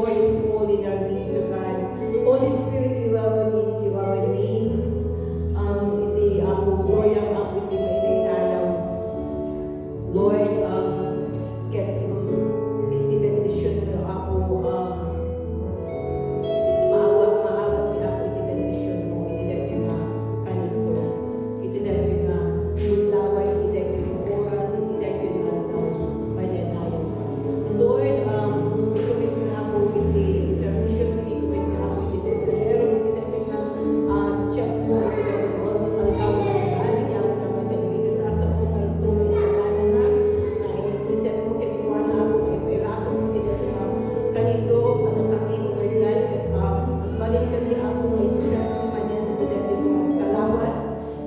Lord is all in our midst, O God. Holy Spirit, we welcome you into our midst. Iti ako goyang ang iti mainayang. Lord, get iti bendisyon mo ako, maawat mi ako iti bendisyon mo, iti dahil nga kanito, iti dahil nga ultaway, iti dahil nga oras, iti dahil nga altaw, mainayang. Lord, ikumit mo na ako iti submission mo, ikumit mo ako iti tesorero, iti dahil nga check mo, iti dahil nga altaw, amin niya ako kamay ka nagkikasasa mo, may sumay sa kanan na, iti mo kikuha na ako, may pairasa mo, iti dahil nga kanito, ano kami, Lord God, magbalik ka niya ako, may strength mo, manyan, iti dahil nga kalawas,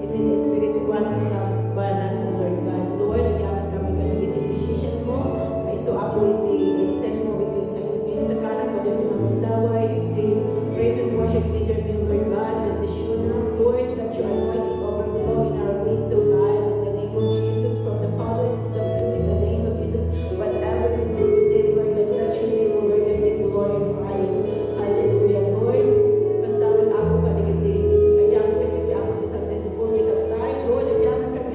iti na spiritual na banan mo, Lord God. Lord, nagyaman kami ka naging decision mo, ay so ako iti intent mo, iti ngayon sa kanan ko, dito nga mundaway, iti praise and worship leader mo, Lord God, and the Lord, that your anointing overflow in our midst, so God, in the name of Jesus, from the power to the beauty, in the name of Jesus, whatever we do today, Lord, that let your name, Lord, that be glorified. Hallelujah, Lord. Basta ako ka nagiti, kaya kami ako sa school ni Kaptay, Lord, kaya kami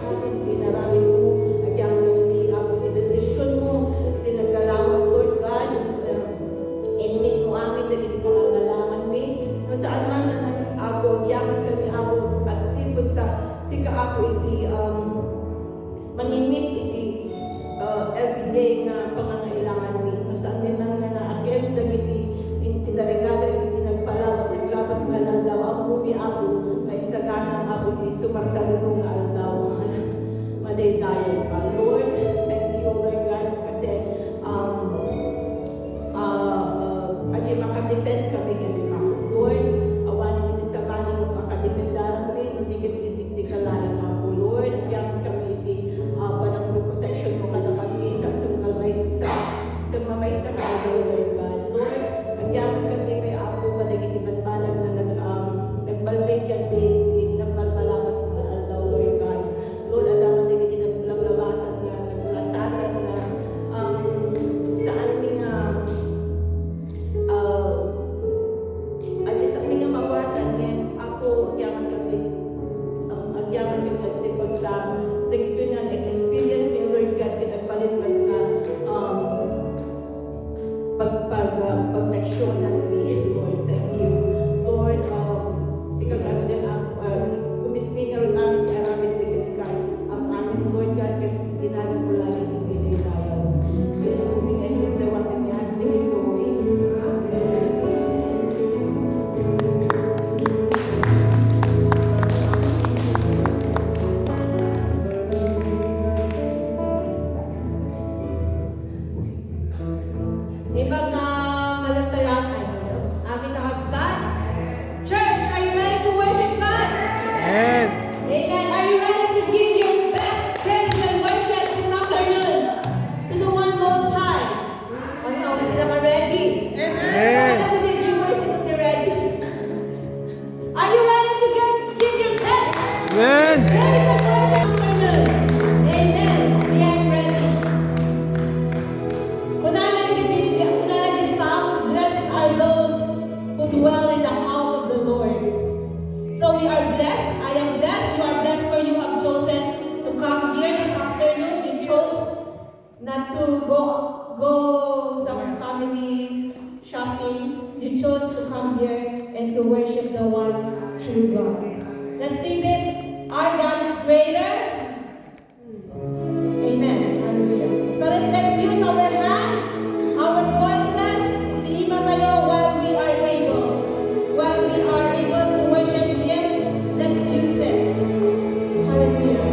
amin, dinarami mo, kaya kami ako, dinadisyon mo, dinagalawas, Lord God, inmit mo amin, nagiti pangangalaman mi, no saan man naman ako, yaman kami ako, at sipot ta, sika ako iti, mangimit iti, everyday nga pangangailangan mi, no saan mi man nga naagem, dagiti, tinaregalo, iti nagpalawat, naglabas nga lang daw, ang mumi ako, ay sa ganang ako, iti sumarsalunong nga aldaw, maday tayo ka, Lord, thank you, Lord God, kasi, aji makadepend kami ka, Lord, awanin iti sa kaning at makadependaran mi, hindi kiti siksikalain ako, Lord, at kami iti panang protection mo kada kami sa tunggal may sa mamay sa kagaw, Lord God. Lord, nagyaman kami may ako, madagiti banbalag na nagbalbay yan, nagbalbalabas na aldaw, Lord God. Lord, adaman nagiti naglabasan nga, naglasatan nga, saan mi nga, sa aming nga mawatan nga, ako, agyaman kami nagsipag ka, dagito nga, experience mi, Lord God, kinagpalipat nga, pagnaksyonan mi, Lord, thank you. Lord, sikang ano din, commit mi nga rin amin, aramin mi ka, ang amin, Lord God, tinalang mo lagi ng pinaylayaw. Kaya kung nga Jesus, na watan niya, tingin ko, Amen. Ibang malagtayan ay aming nakabsat. Church, are you ready to worship God? Amen. Amen. Are you ready to give your best praise and worship this afternoon to the one most high? Hindi naman ready. Amen. Ano din viewers isn't ready? Are you ready to give your best Amen. praise and worship afternoon? Amen. We are ready. Kunana in Psalms, blessed are those who dwell in the house of the Lord. So we are blessed. I am blessed. You are blessed for you have chosen to come here this afternoon. You chose not to go some family shopping. You chose to come here and to worship the one true God. Let's sing this. Our God is greater. Amen. Hallelujah. So let's use our hand, our voices, iba tayo while we are able. While we are able to worship Him, let's use it. Hallelujah.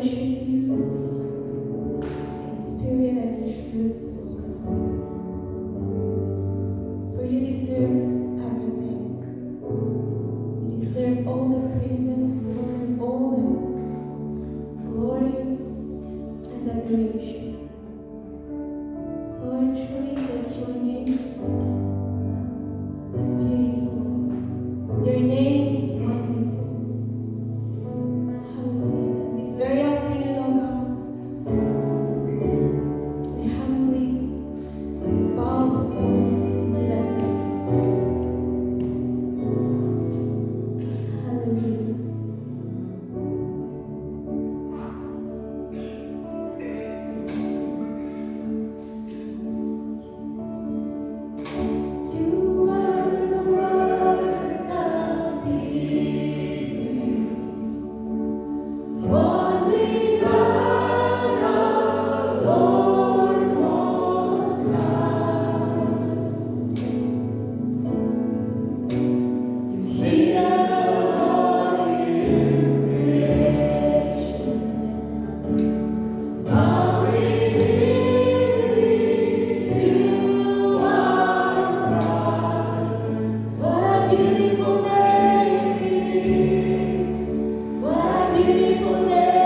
worship you in spirit and in truth, O God. For you deserve everything. You deserve all the praises, you deserve all the glory and adoration. Lord, truly that your name is beautiful. Your name is wonderful. Hallelujah. This very afternoon, O God, we humbly bow before you into that name. Hallelujah. You are the word of beginning. Only God, our Lord Most High. You hear our glory in creation. Our revealing, you are God. What a beautiful name it is. What a beautiful name.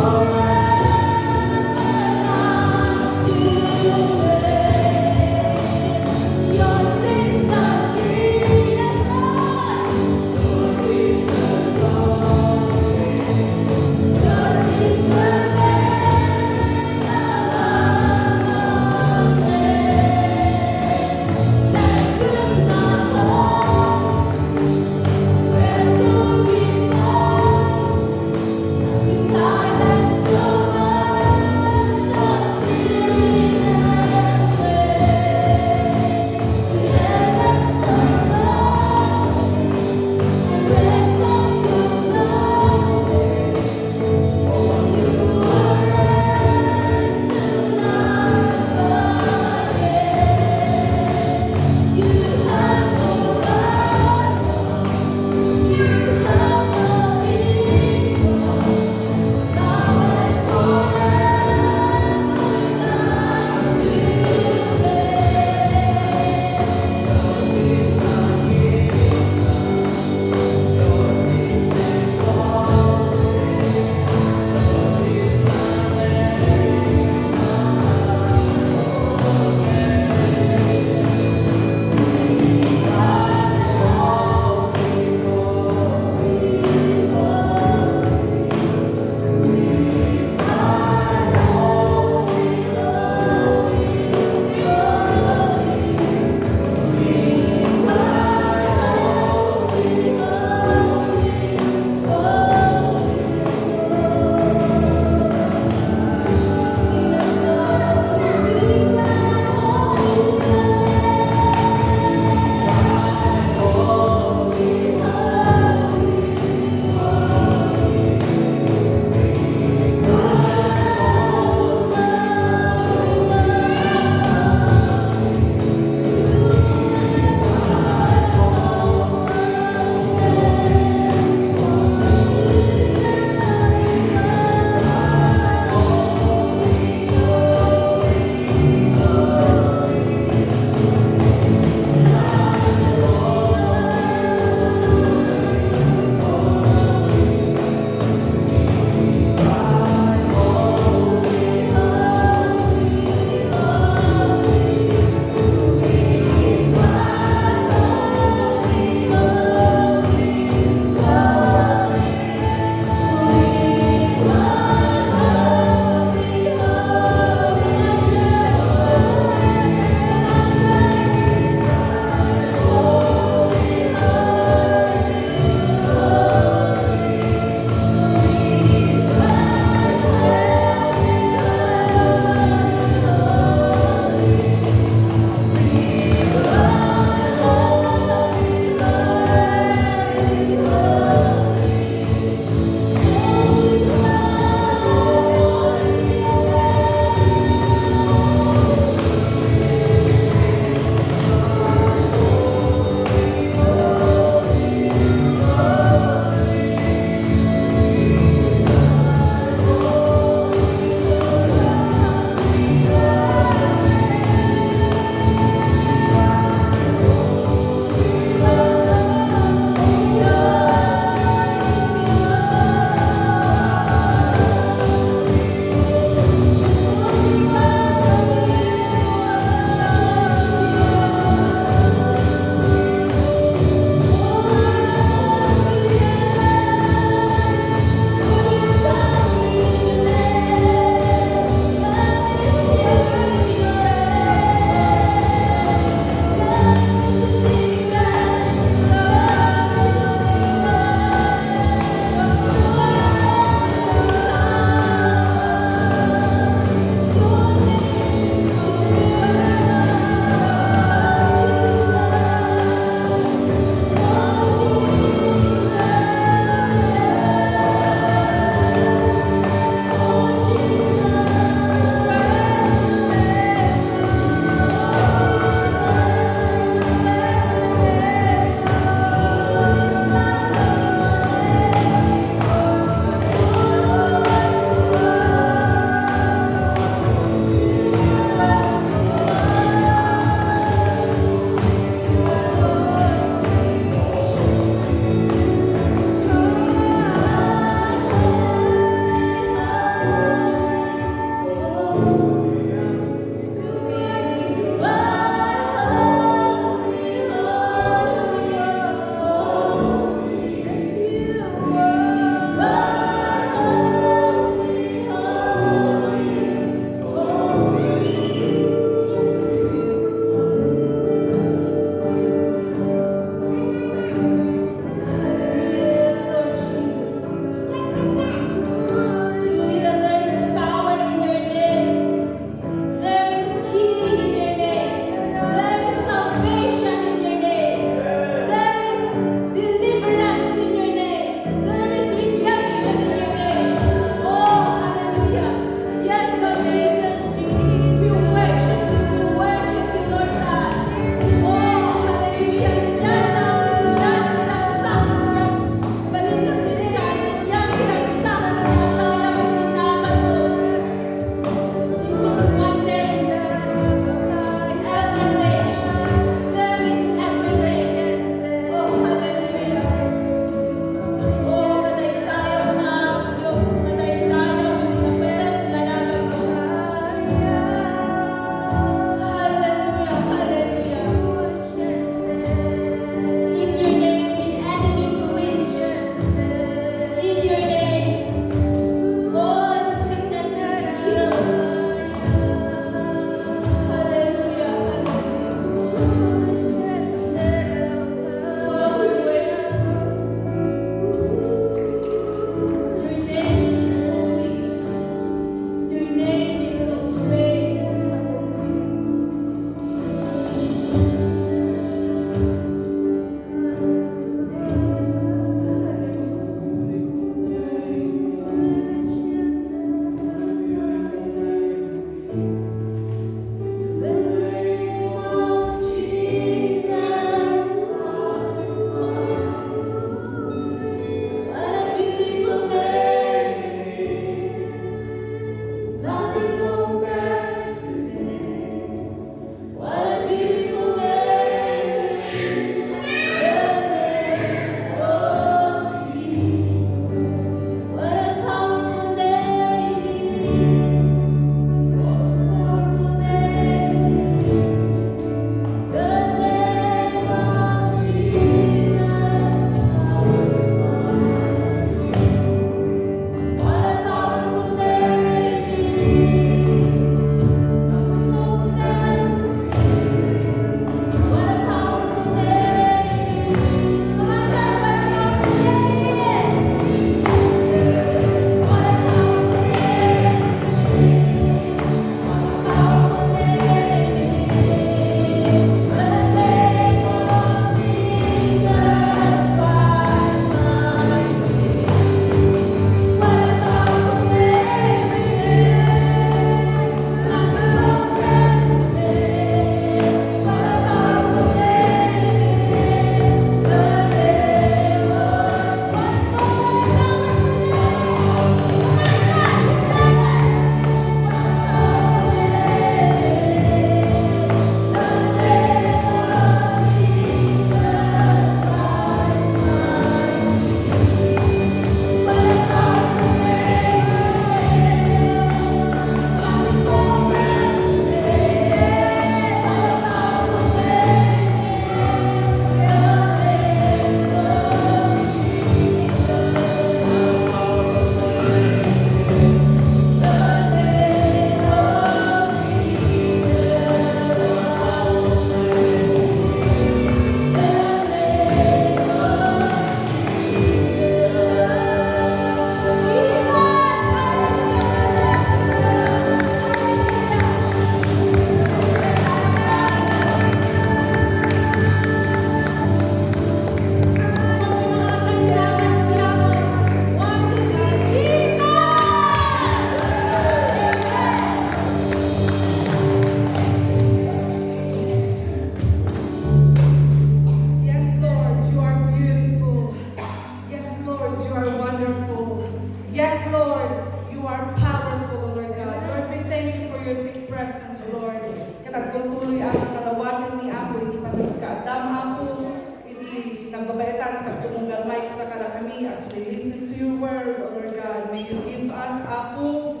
pagpalitan sa tumugal mic sa kami as we listen to your word, O Lord God. May you give us, Apo,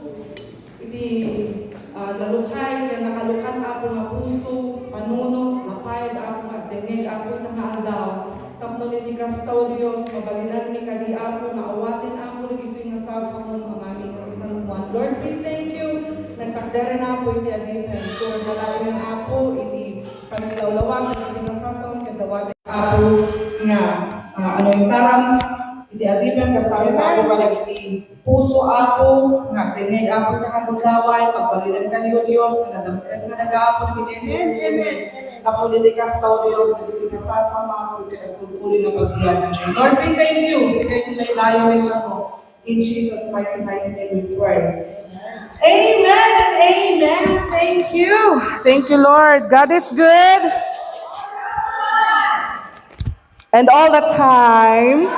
iti naluhay, kaya nakalukan, Apo, nga puso, panunot, napayad, Apo, nga dengeg, Apo, itang daw. Tapno ni Kastaw Diyos, mabalinan mi kadi, Apo, maawatin, Apo, nagito yung nasasamon, ang aming San Juan. Lord, we thank you. Nagtakdere na, Apo, iti adipen. So, malalangin, Apo, iti panilawlawag, iti nasasamon, kadawatin, Apo, nga, ano yung tarang, iti adipen, kastawi pa ako palagi puso, Apo, nga tingin, Apo, kakagulaway, pagpalilan ka niyo, Diyos, nga nadampitan ka nag-aapo, Amen. Tapos dilikas tao, Diyos, nagitikas sasama ako, pinagpupuli na pagbiyan. Lord, we thank you. Sige, nilayo rin ako. In Jesus' mighty name we pray. Amen and amen. Thank you. Thank you, Lord. God is good. And all the time.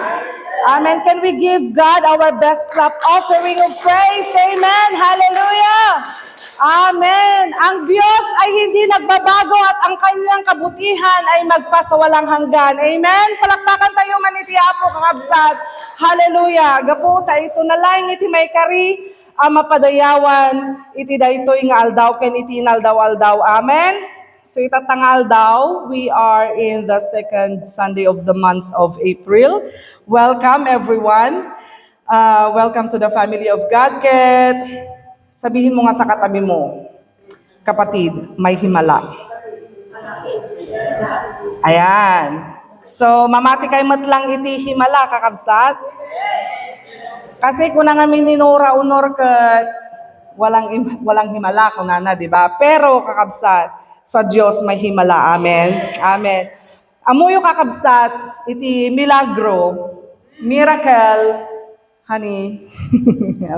Amen. Can we give God our best clap offering of praise? Amen. Hallelujah. Amen. Ang Diyos ay hindi nagbabago at ang kanyang kabutihan ay magpasawalang hanggan. Amen. Palakpakan tayo maniti Apo kakabsat. Hallelujah. Gapo tayo sunalain iti may kari mapadayawan iti daytoy nga aldaw ken iti inaldaw-aldaw. Amen. So itatangal daw, we are in the second Sunday of the month of April. Welcome everyone. Welcome to the family of God. Ket, sabihin mo nga sa katabi mo, kapatid, may himala. Ayan. So mamati kay matlang iti himala, kakabsat. Kasi kung nga mininura-unor ket walang himala kunana, di ba? Pero kakabsat, sa Diyos may himala. Amen. Amen. Amuyo kakabsat, iti milagro, miracle, honey.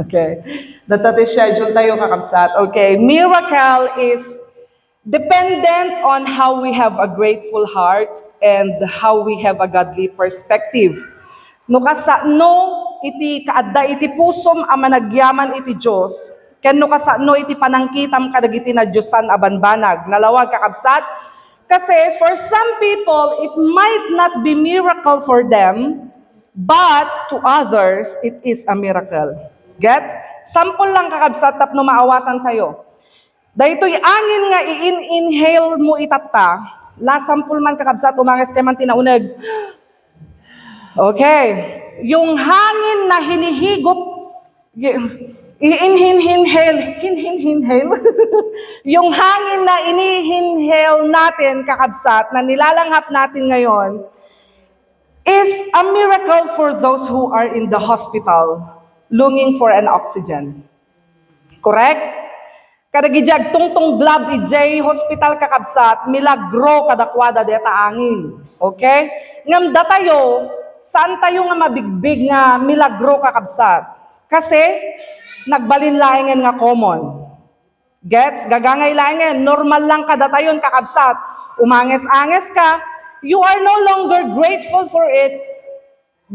Okay. Dati schedule tayo kakabsat. Okay. Miracle is dependent on how we have a grateful heart and how we have a godly perspective. No kasano iti kaadda iti pusom a managyaman iti Dios ken no kasano iti panangkitam kadagiti na Diosan a banbanag nalawag kakabsat kasi for some people it might not be miracle for them but to others it is a miracle. Gets? Sample lang kakabsat tapno maawatan tayo. Daytoy angin nga i-inhale mo itatta la sample man kakabsat umanges kay man tinauneg. Okay. Yung hangin na hinihigop, inhale. Yung hangin na inihinhale natin, kakabsat, na nilalanghap natin ngayon, is a miracle for those who are in the hospital, longing for an oxygen. Correct? Kadagijag tungtong glab ijay hospital kakabsat, milagro kadakwada deta angin. Okay? Ngamda tayo, saan tayo nga mabigbig nga milagro kakabsat? Kasi, nagbalinlaingen nga common. Gets? Gagangay laingen, normal lang kada tayon kakabsat. Umanges-anges ka, you are no longer grateful for it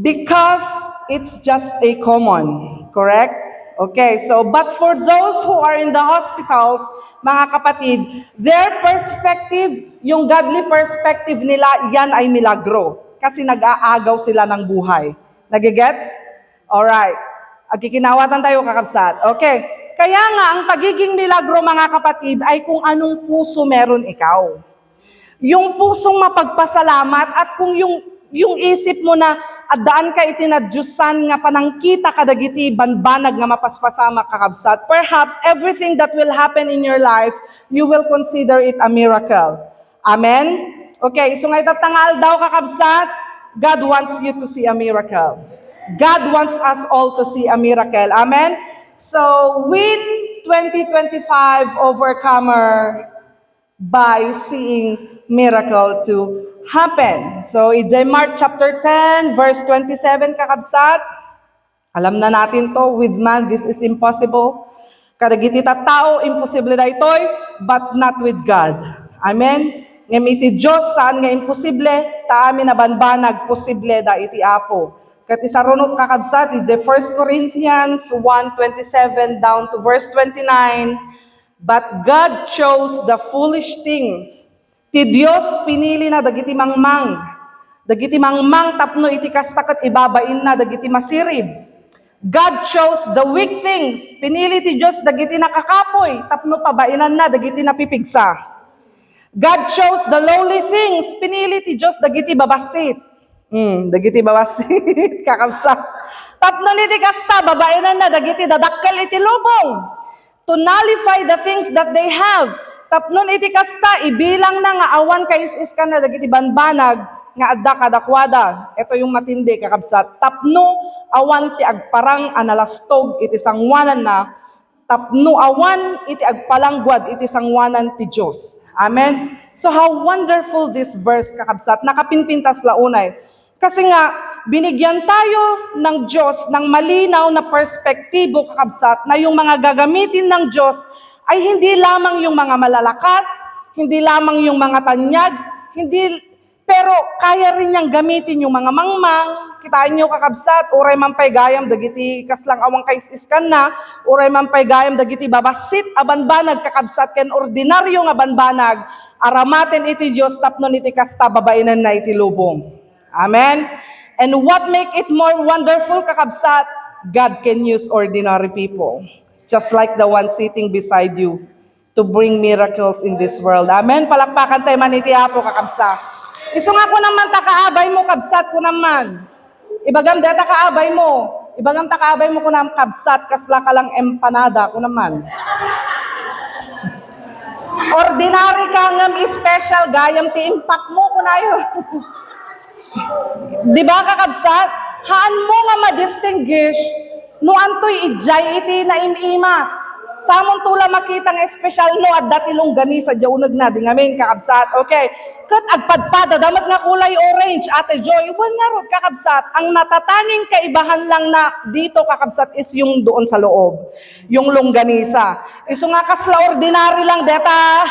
because it's just a common. Correct? Okay, so, but for those who are in the hospitals, mga kapatid, their perspective, yung godly perspective nila, yan ay milagro. Kasi nag-aagaw sila ng buhay. Nagigets? Alright. Agkikinawatan tayo kakabsat. Okay. Kaya nga, ang pagiging milagro mga kapatid ay kung anong puso meron ikaw. Yung pusong mapagpasalamat at kung yung isip mo na adaan ka itinadyusan nga panangkita kadagiti banbanag nga mapaspasama kakabsat, perhaps everything that will happen in your life, you will consider it a miracle. Amen? Okay, so ngayon tatangal daw kakabsat, God wants you to see a miracle. God wants us all to see a miracle. Amen? So, win 2025 overcomer by seeing miracle to happen. So, it's Mark chapter 10, verse 27 kakabsat. Alam na natin to, with man this is impossible. Kadagiti tao, imposible na ito'y, but not with God. Amen? Ngamiti Diyos saan nga imposible, ta amin na banbanag posible da iti Apo. Kat isarunot kakabsat, iti 1 Corinthians 1:27 down to verse 29, but God chose the foolish things. Ti Diyos pinili na dagiti mangmang, Dagiti mangmang tapno iti kasta ket ibabain na dagiti masirib. God chose the weak things. Pinili ti Diyos dagiti nakakapoy tapno pabainan na dagiti napipigsa. God chose the lowly things. Pinili ti Diyos dagiti babasit. Dagiti babasit kakabsat. Tapno niti kasta babainan na dagiti dadakkel iti lubong. To nullify the things that they have. Tapnon iti kasta ibilang na nga awan kais-is ka na dagiti banbanag nga adda kadakwada. Ito yung matindi kakabsat. Tapno awan ti agparang analastog iti sangwanan na. Tapno awan iti agpalanggwad iti sangwanan ti Diyos. Amen? So how wonderful this verse kakabsat. Nakapinpintas launay. Kasi nga, binigyan tayo ng Diyos ng malinaw na perspektibo kakabsat na yung mga gagamitin ng Diyos ay hindi lamang yung mga malalakas, hindi lamang yung mga tanyag, pero kaya rin niyang gamitin yung mga mangmang. Kitain niyo kakabsat, uray man pay gayam dagiti kaslang awang kais-iskan na, uray man pay gayam dagiti babasit abanbanag kakabsat ken ordinaryo nga banbanag, aramaten iti Dios tapnon iti kasta babainan na iti lubong. Amen. And what make it more wonderful kakabsat? God can use ordinary people, just like the one sitting beside you, to bring miracles in this world. Amen. Palakpakan tayo man iti Apo kakabsat. Iso nga ko naman takaabay mo kabsat ko naman. Ibagam data kaabay mo. Ibagam takaabay mo ko naman kabsat kasla ka lang empanada ko naman. Ordinary ka ngam special gayam ti impact mo ko na yun. Di ba kakabsat? Haan mo nga ma-distinguish no antoy ijay iti na imimas. Samon tula makita nga special no at datilong gani sa jaunag na di ngamin kakabsat. Okay. Kat agpadpada damat nga kulay orange Ate Joy. Iwan nga rod kakabsat. Ang natatanging kaibahan lang na dito kakabsat is yung doon sa loob. Yung longganisa. Iso nga kasla ordinary lang deta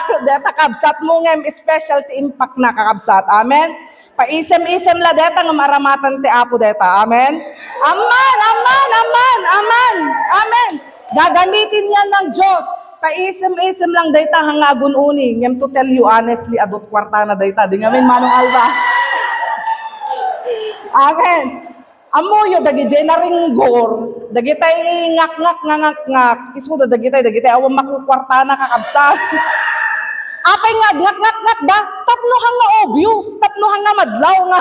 kabsat mo nga special ti impact na kakabsat. Amen. Paisem-isem la deta nga maramatan ti Apo deta. Amen. Amen. Amen. Amen. Amen. Amen. Gagamitin yan ng Diyos. Paisem-isem lang dayta hanga agun-uni. Ngem to tell you honestly, adot kwarta na dayta. Di ngamin manong alba. Amen. Amoyo, dagiti na ringgor. Dagitay ngak-ngak. Isudo, dagitay awang makukwarta na kakabsat. Apay nga, ngak ba? Tapno hanga obvious. Tapno hanga madlaw nga.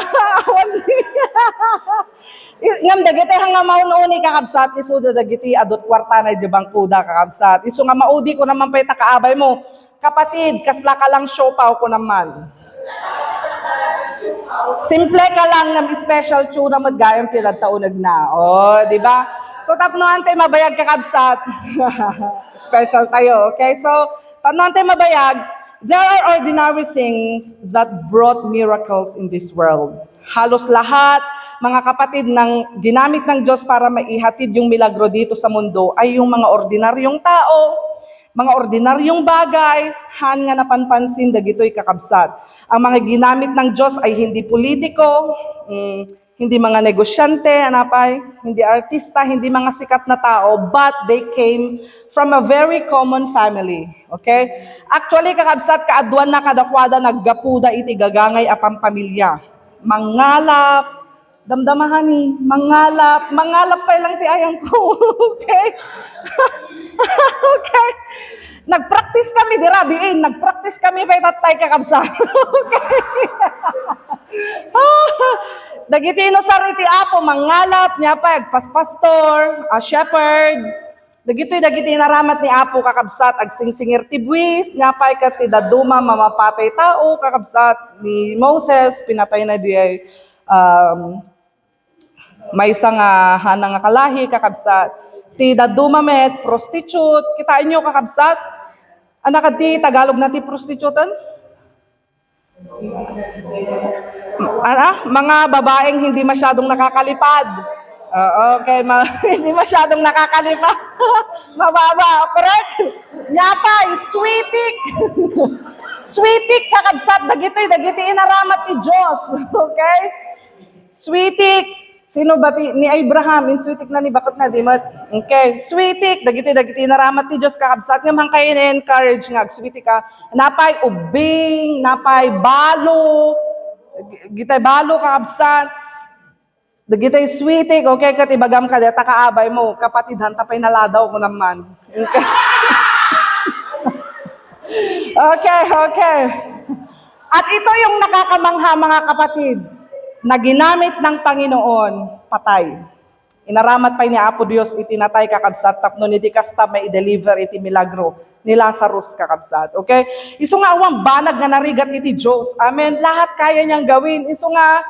Awan ngam dagiti hanga maununi kakabsat isu dagiti adot kwarta na jabang kuda kakabsat isu nga maudi ko naman pay takaabay mo kapatid kasla ka lang siopaw ko naman simple ka lang ng special tuna magayam tilad taunag na di ba so tapno antay mabayag kakabsat special tayo okay so tapno antay mabayag there are ordinary things that brought miracles in this world halos lahat mga kapatid, ng ginamit ng Diyos para maihatid yung milagro dito sa mundo ay yung mga ordinaryong tao, mga ordinaryong bagay, han nga napanpansin dagitoy kakabsat. Ang mga ginamit ng Diyos ay hindi politiko, hindi mga negosyante, hindi artista, hindi mga sikat na tao, but they came from a very common family. Okay? Actually, kakabsat, kaadwan na kadakwada, naggapuda iti gagangay apang pamilya. Mangalap, damdamahani, mangalap pa lang ti ayang ko. Okay? Okay. Nagpractice kami di rabiin, nagpractice kami pa itatay kakabsa. Okay. Dagiti no sariti Apo mangalap niya pa pastor, a shepherd. Dagiti naramat ni Apo kakabsat agsingsingir ti buwis, niya pa ket ti daduma mamapatay tao kakabsat ni Moses pinatay na di ay may isang hanang kalahi kakabsat. Ti daduma met prostitute. Kitain nyo kakabsat. Anak di Tagalog na ti prostitutan? Mga babaeng hindi masyadong nakakalipad. Okay, hindi masyadong nakakalipad. Mababa, correct? Nyapay, sweetik. Sweetik kakabsat. Dagiti inaramat ti Diyos. Okay? Sweetik. Sino ba ni Abraham? Sweetik na ni bakit na di mat? Okay. Sweetik. Dagiti naramat ti Diyos kakabsat. Nga man kayo na-encourage nga. Sweetik ka. Napay ubing. Napay balo. Gitay balo kakabsat. Gitay sweetik, okay, kat ibagam ka, deta kaabay mo, kapatidhan, tapay naladaw ko naman. Okay. Okay. At ito yung nakakamangha mga kapatid, na ginamit ng Panginoon, patay. Inaramat pa ni Apo Dios itinatay kakabsat, tapno ni di kasta may i-deliver iti milagro ni Lazarus kakabsat. Okay? Iso nga awang banag nga narigat iti Diyos. Amen. Lahat kaya niyang gawin. Iso nga,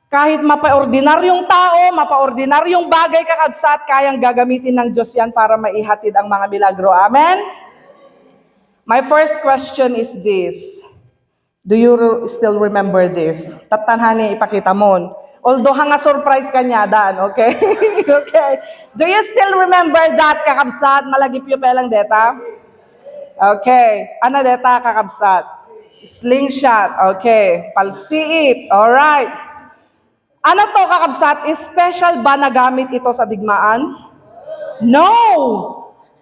kahit mapaordinaryong tao, mapaordinaryong bagay kakabsat, kayang gagamitin ng Diyos yan para maihatid ang mga milagro. Amen? My first question is this. Do you still remember this? Tatanhani ipakita mo. Although hanga surprise kanya dan, okay? Okay. Do you still remember that kakabsat? Malagip yung pelang deta? Okay. Ano deta kakabsat? Slingshot. Okay. Palsiit. Alright. Ano to kakabsat? Special ba na gamit ito sa digmaan? No!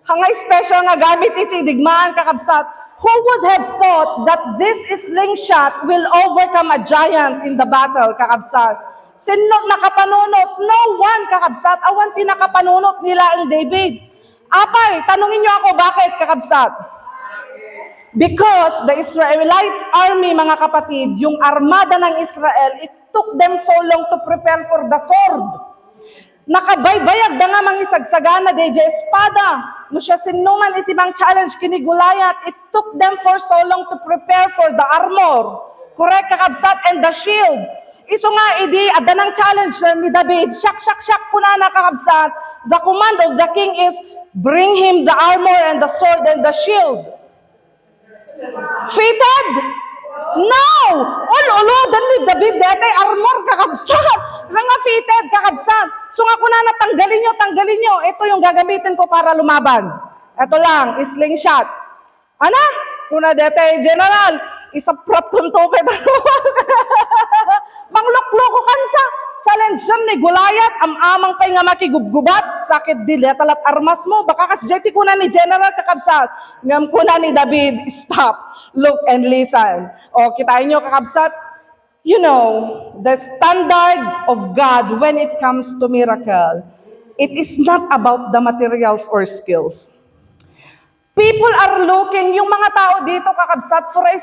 Hangay special nga gamit iti digmaan kakabsat. Who would have thought that this slingshot will overcome a giant in the battle kakabsat? Sino nakapanunot? No one kakabsat. Awan tinakapanunot nila ang David. Apay, tanungin niyo ako bakit kakabsat? Because the Israelites army, mga kapatid, yung armada ng Israel, it took them so long to prepare for the sword. Nakabaybayag da nga mga isagsagana de espada. No siya sinuman itibang challenge kini Goliath, it took them for so long to prepare for the armor. Correct kakabsat, and the shield. Iso nga idi adanang challenge ni David, shak kuna na kakabsat. The command of the king is bring him the armor and the sword and the shield. Fitted? No! Ulo, dali David, detay armor kakabsat. Hanga fitted kakabsat. So nga kuna na tanggalin nyo. Ito yung gagamitin ko para lumaban. Ito lang, slingshot. Ana? Kuna detay general, isaprap kong tupid. Manglokloko kansa. Challenge siya ni Goliath, amang pa'y nga makigubgubat, sakit dilet alat armas mo, baka kasjeti kuna ni General kakabsat, ngam kuna ni David, stop, look and listen. O, kitain nyo kakabsat, you know, the standard of God when it comes to miracle, it is not about the materials or skills. People are looking, yung mga tao dito kakabsat, for a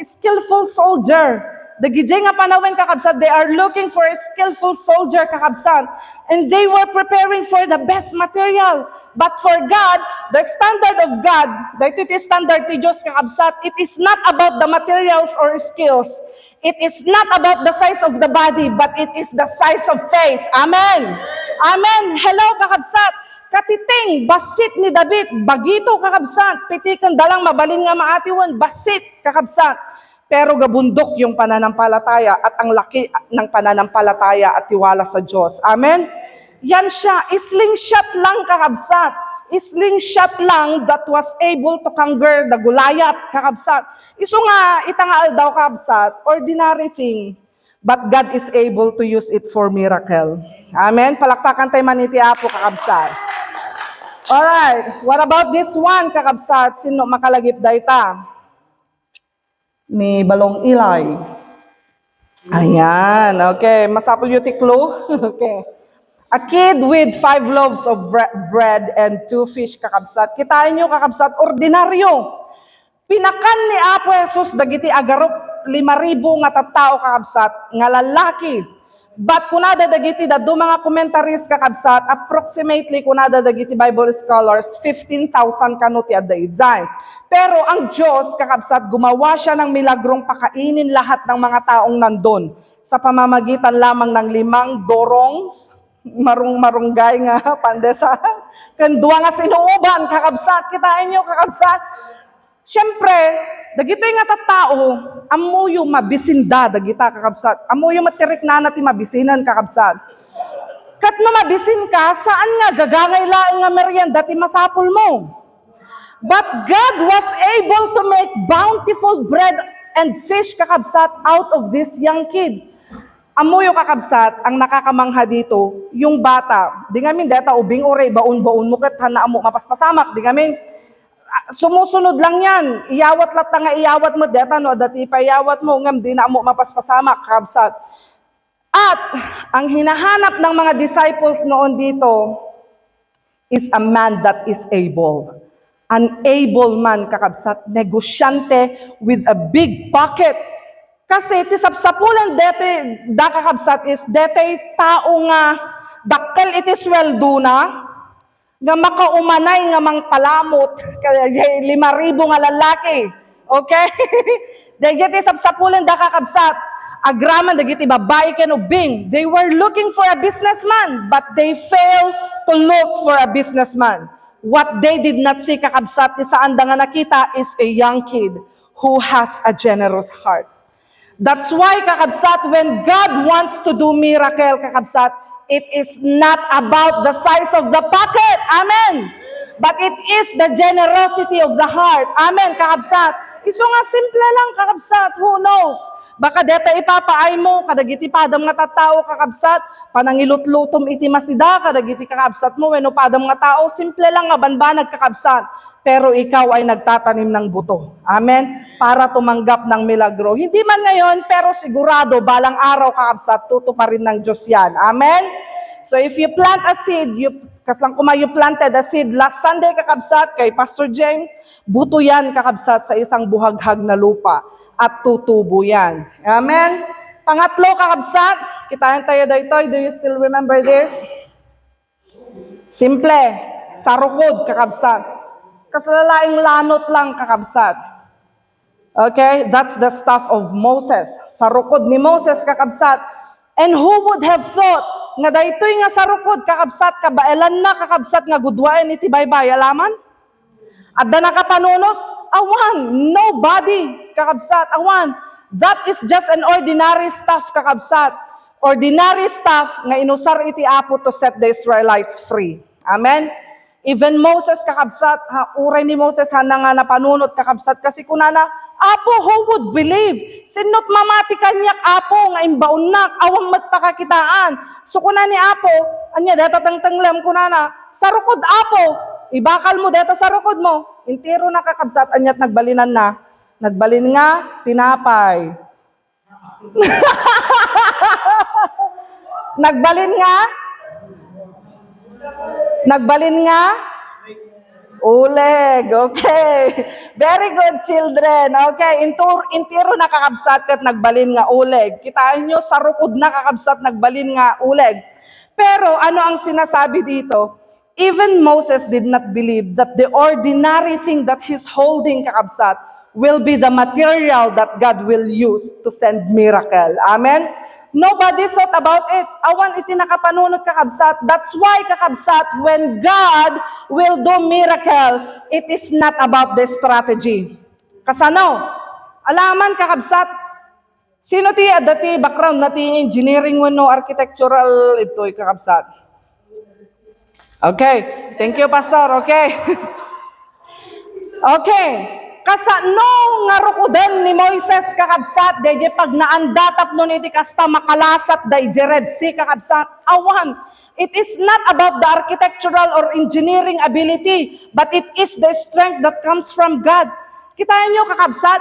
skillful soldier. The gijay nga panawin kakabsat, they are looking for a skillful soldier kakabsat. And they were preparing for the best material. But for God, the standard of God, dahito iti standard ti Diyos kakabsat, it is not about the materials or skills. It is not about the size of the body, but it is the size of faith. Amen. Amen. Hello kakabsat. Katiting, basit ni David, bagito kakabsat. Pitikan dalang mabalin nga maatiwan, basit kakabsat. Pero gabundok yung pananampalataya at ang laki ng pananampalataya at tiwala sa Diyos. Amen? Yan siya. Slingshot lang kakabsat. Slingshot lang that was able to conquer the Goliath kakabsat. Iso nga, itangal daw kakabsat, ordinary thing. But God is able to use it for miracle. Amen? Palakpakan tayo maniti Apo kakabsat. Alright. What about this one kakabsat? Sino makalagip dayta? Ni Balong Ilay. Ayan, okay. Masapul yung tiklo. Okay. A kid with 5 loaves of bread and 2 fish kakabsat. Kitain nyo kakabsat, ordinaryo. Pinakan ni Apo Jesus dagiti agarop 5,000 nga tattao kakabsat, nga lalaki. But kunada dagiti dadu mga commentaries kakabsat, approximately kunada dagiti Bible scholars, 15,000 kanuti at daidjay. Pero ang Diyos kakabsat, gumawa siya ng milagrong pakainin lahat ng mga taong nandun sa pamamagitan lamang ng 5 dorongs, marunggay nga pandesa, kandua nga sinuuban kakabsat, kitain nyo kakabsat. Siyempre, dagito nga tattao, amuyo mabisinda, dagita kakabsat. Amuyo matirik na natin mabisinan kakabsat. Kat na mabisin ka, saan nga gagangay laang nga merienda ti masapul mo? But God was able to make bountiful bread and fish kakabsat out of this young kid. Amuyo kakabsat, ang nakakamangha dito, yung bata. Di ngamin data ubing ore, baon-baon mo kat hana amo mapaspasamak. Di ngamin, sumusunod lang yan. Iyawat lat nga iyawat mo, deta no, dati pa iyawat mo, ngam di na mo mapaspasamak, kakabsat. At ang hinahanap ng mga disciples noon dito is a man that is able. An able man, kakabsat, negosyante with a big pocket. Kasi tisapsapulan dete, da kakabsat is dete tao nga dakkel iti sweldo na, nga makaumanay nga mang palamot, kaya 5,000 nga lalaki. Okay? Dagiti sapsapulan da kakabsat, agraman dagiti babae ken ubing. They were looking for a businessman, but they failed to look for a businessman. What they did not see, kakabsat, ti saan da nga nakita is a young kid who has a generous heart. That's why, kakabsat, when God wants to do miracle, kakabsat, it is not about the size of the pocket. Amen. But it is the generosity of the heart. Amen, kakabsat. Iso nga simple lang, kakabsat. Who knows? Baka deta ipapaay mo, kadagiti padam nga tattao, kakabsat, panangilutlutom iti masida, kadagiti kakabsat mo, weno padam nga tao, simple lang nga banbanag, kakabsat. Pero ikaw ay nagtatanim ng buto. Amen? Para tumanggap ng milagro. Hindi man ngayon, pero sigurado, balang araw, kakabsat, tutuparin ng Diyos yan. Amen? So if you plant a seed, kaslang you planted a seed last Sunday, kakabsat, kay Pastor James, buto yan, kakabsat, sa isang buhaghag na lupa. At tutubo yan. Amen? Pangatlo, kakabsat, kitaan tayo dito. Do you still remember this? Simple. Sarukod, kakabsat. Kasalalaing lanot lang, kakabsat. Okay? That's the stuff of Moses. Sarukod ni Moses, kakabsat. And who would have thought nga daytoy nga sarukod, kakabsat, kabailan na, kakabsat, nga gudwain iti baybay, alaman? At da nakapanunot, awan, nobody, kakabsat, awan. That is just an ordinary stuff, kakabsat. Ordinary stuff nga inusar iti Apo to set the Israelites free. Amen? Even Moses, kakabsat, uray ni Moses, hana nga napanunot, kakabsat, kasi kunana, Apo, who would believe? Sinot mamati kanyak, Apo, nga imbaon nak, awang magpakakitaan. So kuna ni Apo, anya, data tangtanglam, kunana, sarukod, Apo, ibakal mo, data sarukod mo. Intiro na kakabsat, anyat nagbalinan na. Nagbalin nga, tinapay. Nagbalin nga, uleg. Okay. Very good, children. Okay. Intiro na kakabsat kat nagbalin nga uleg. Kitaan nyo, sarukod na kakabsat nagbalin nga uleg. Pero ano ang sinasabi dito? Even Moses did not believe that the ordinary thing that he's holding, kakabsat, will be the material that God will use to send miracle. Amen? Nobody thought about it. Awan iti nakapanunot, kakabsat. That's why, kakabsat, when God will do miracle, it is not about the strategy. Kasano? Alaman, kakabsat, sino ti adati background na ti engineering no architectural ito'y kakabsat? Okay. Thank you, Pastor. Okay. Okay. Kasano nga rukudan ni Moises, kakabsat, dayjay pag naandatap nun iti kasta makalasat dayjay Red Sea, kakabsat, awan. It is not about the architectural or engineering ability, but it is the strength that comes from God. Kitain nyo, kakabsat,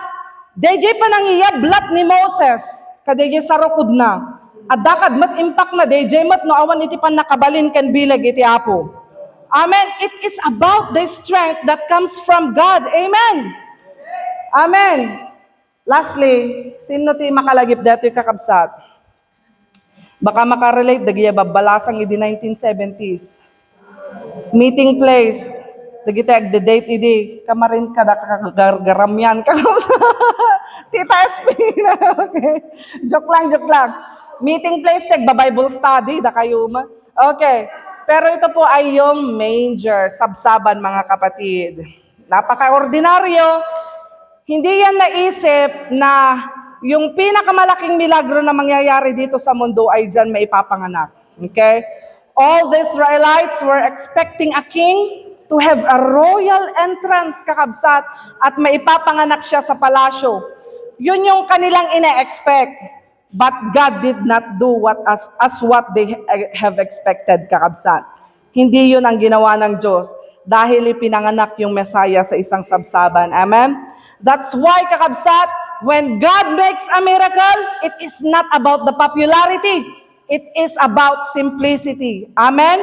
dayjay pa nangiyablat ni Moses, kadayjay sa rukod na. At dakad mat impact na dayjay mat no awan iti pan nakabalin kan bilag iti Apo. Amen. It is about the strength that comes from God. Amen. Amen. Lastly, sino ti makalagip dato yung kakabsat? Baka makarelate, dagiya babalasang idi 1970s. Meeting place, dagitag the date idi, kamarin kada kagaramyan. Tita SP. Okay. Joke lang. Meeting place, Bible study, da kayo ma. Okay. Pero ito po ay yung manger, sabsaban mga kapatid. Napaka-ordinaryo. Hindi yan naisip na yung pinakamalaking milagro na mangyayari dito sa mundo ay dyan maipapanganak. Okay? All the Israelites were expecting a king to have a royal entrance, kakabsat, at maipapanganak siya sa palasyo. Yun yung kanilang ina-expect. But God did not do as what they have expected, kakabsat. Hindi yun ang ginawa ng Diyos. dahil ipinanganak yung Messiah sa isang sabsaban. Amen? That's why, kakabsat, when God makes a miracle, it is not about the popularity. It is about simplicity. Amen?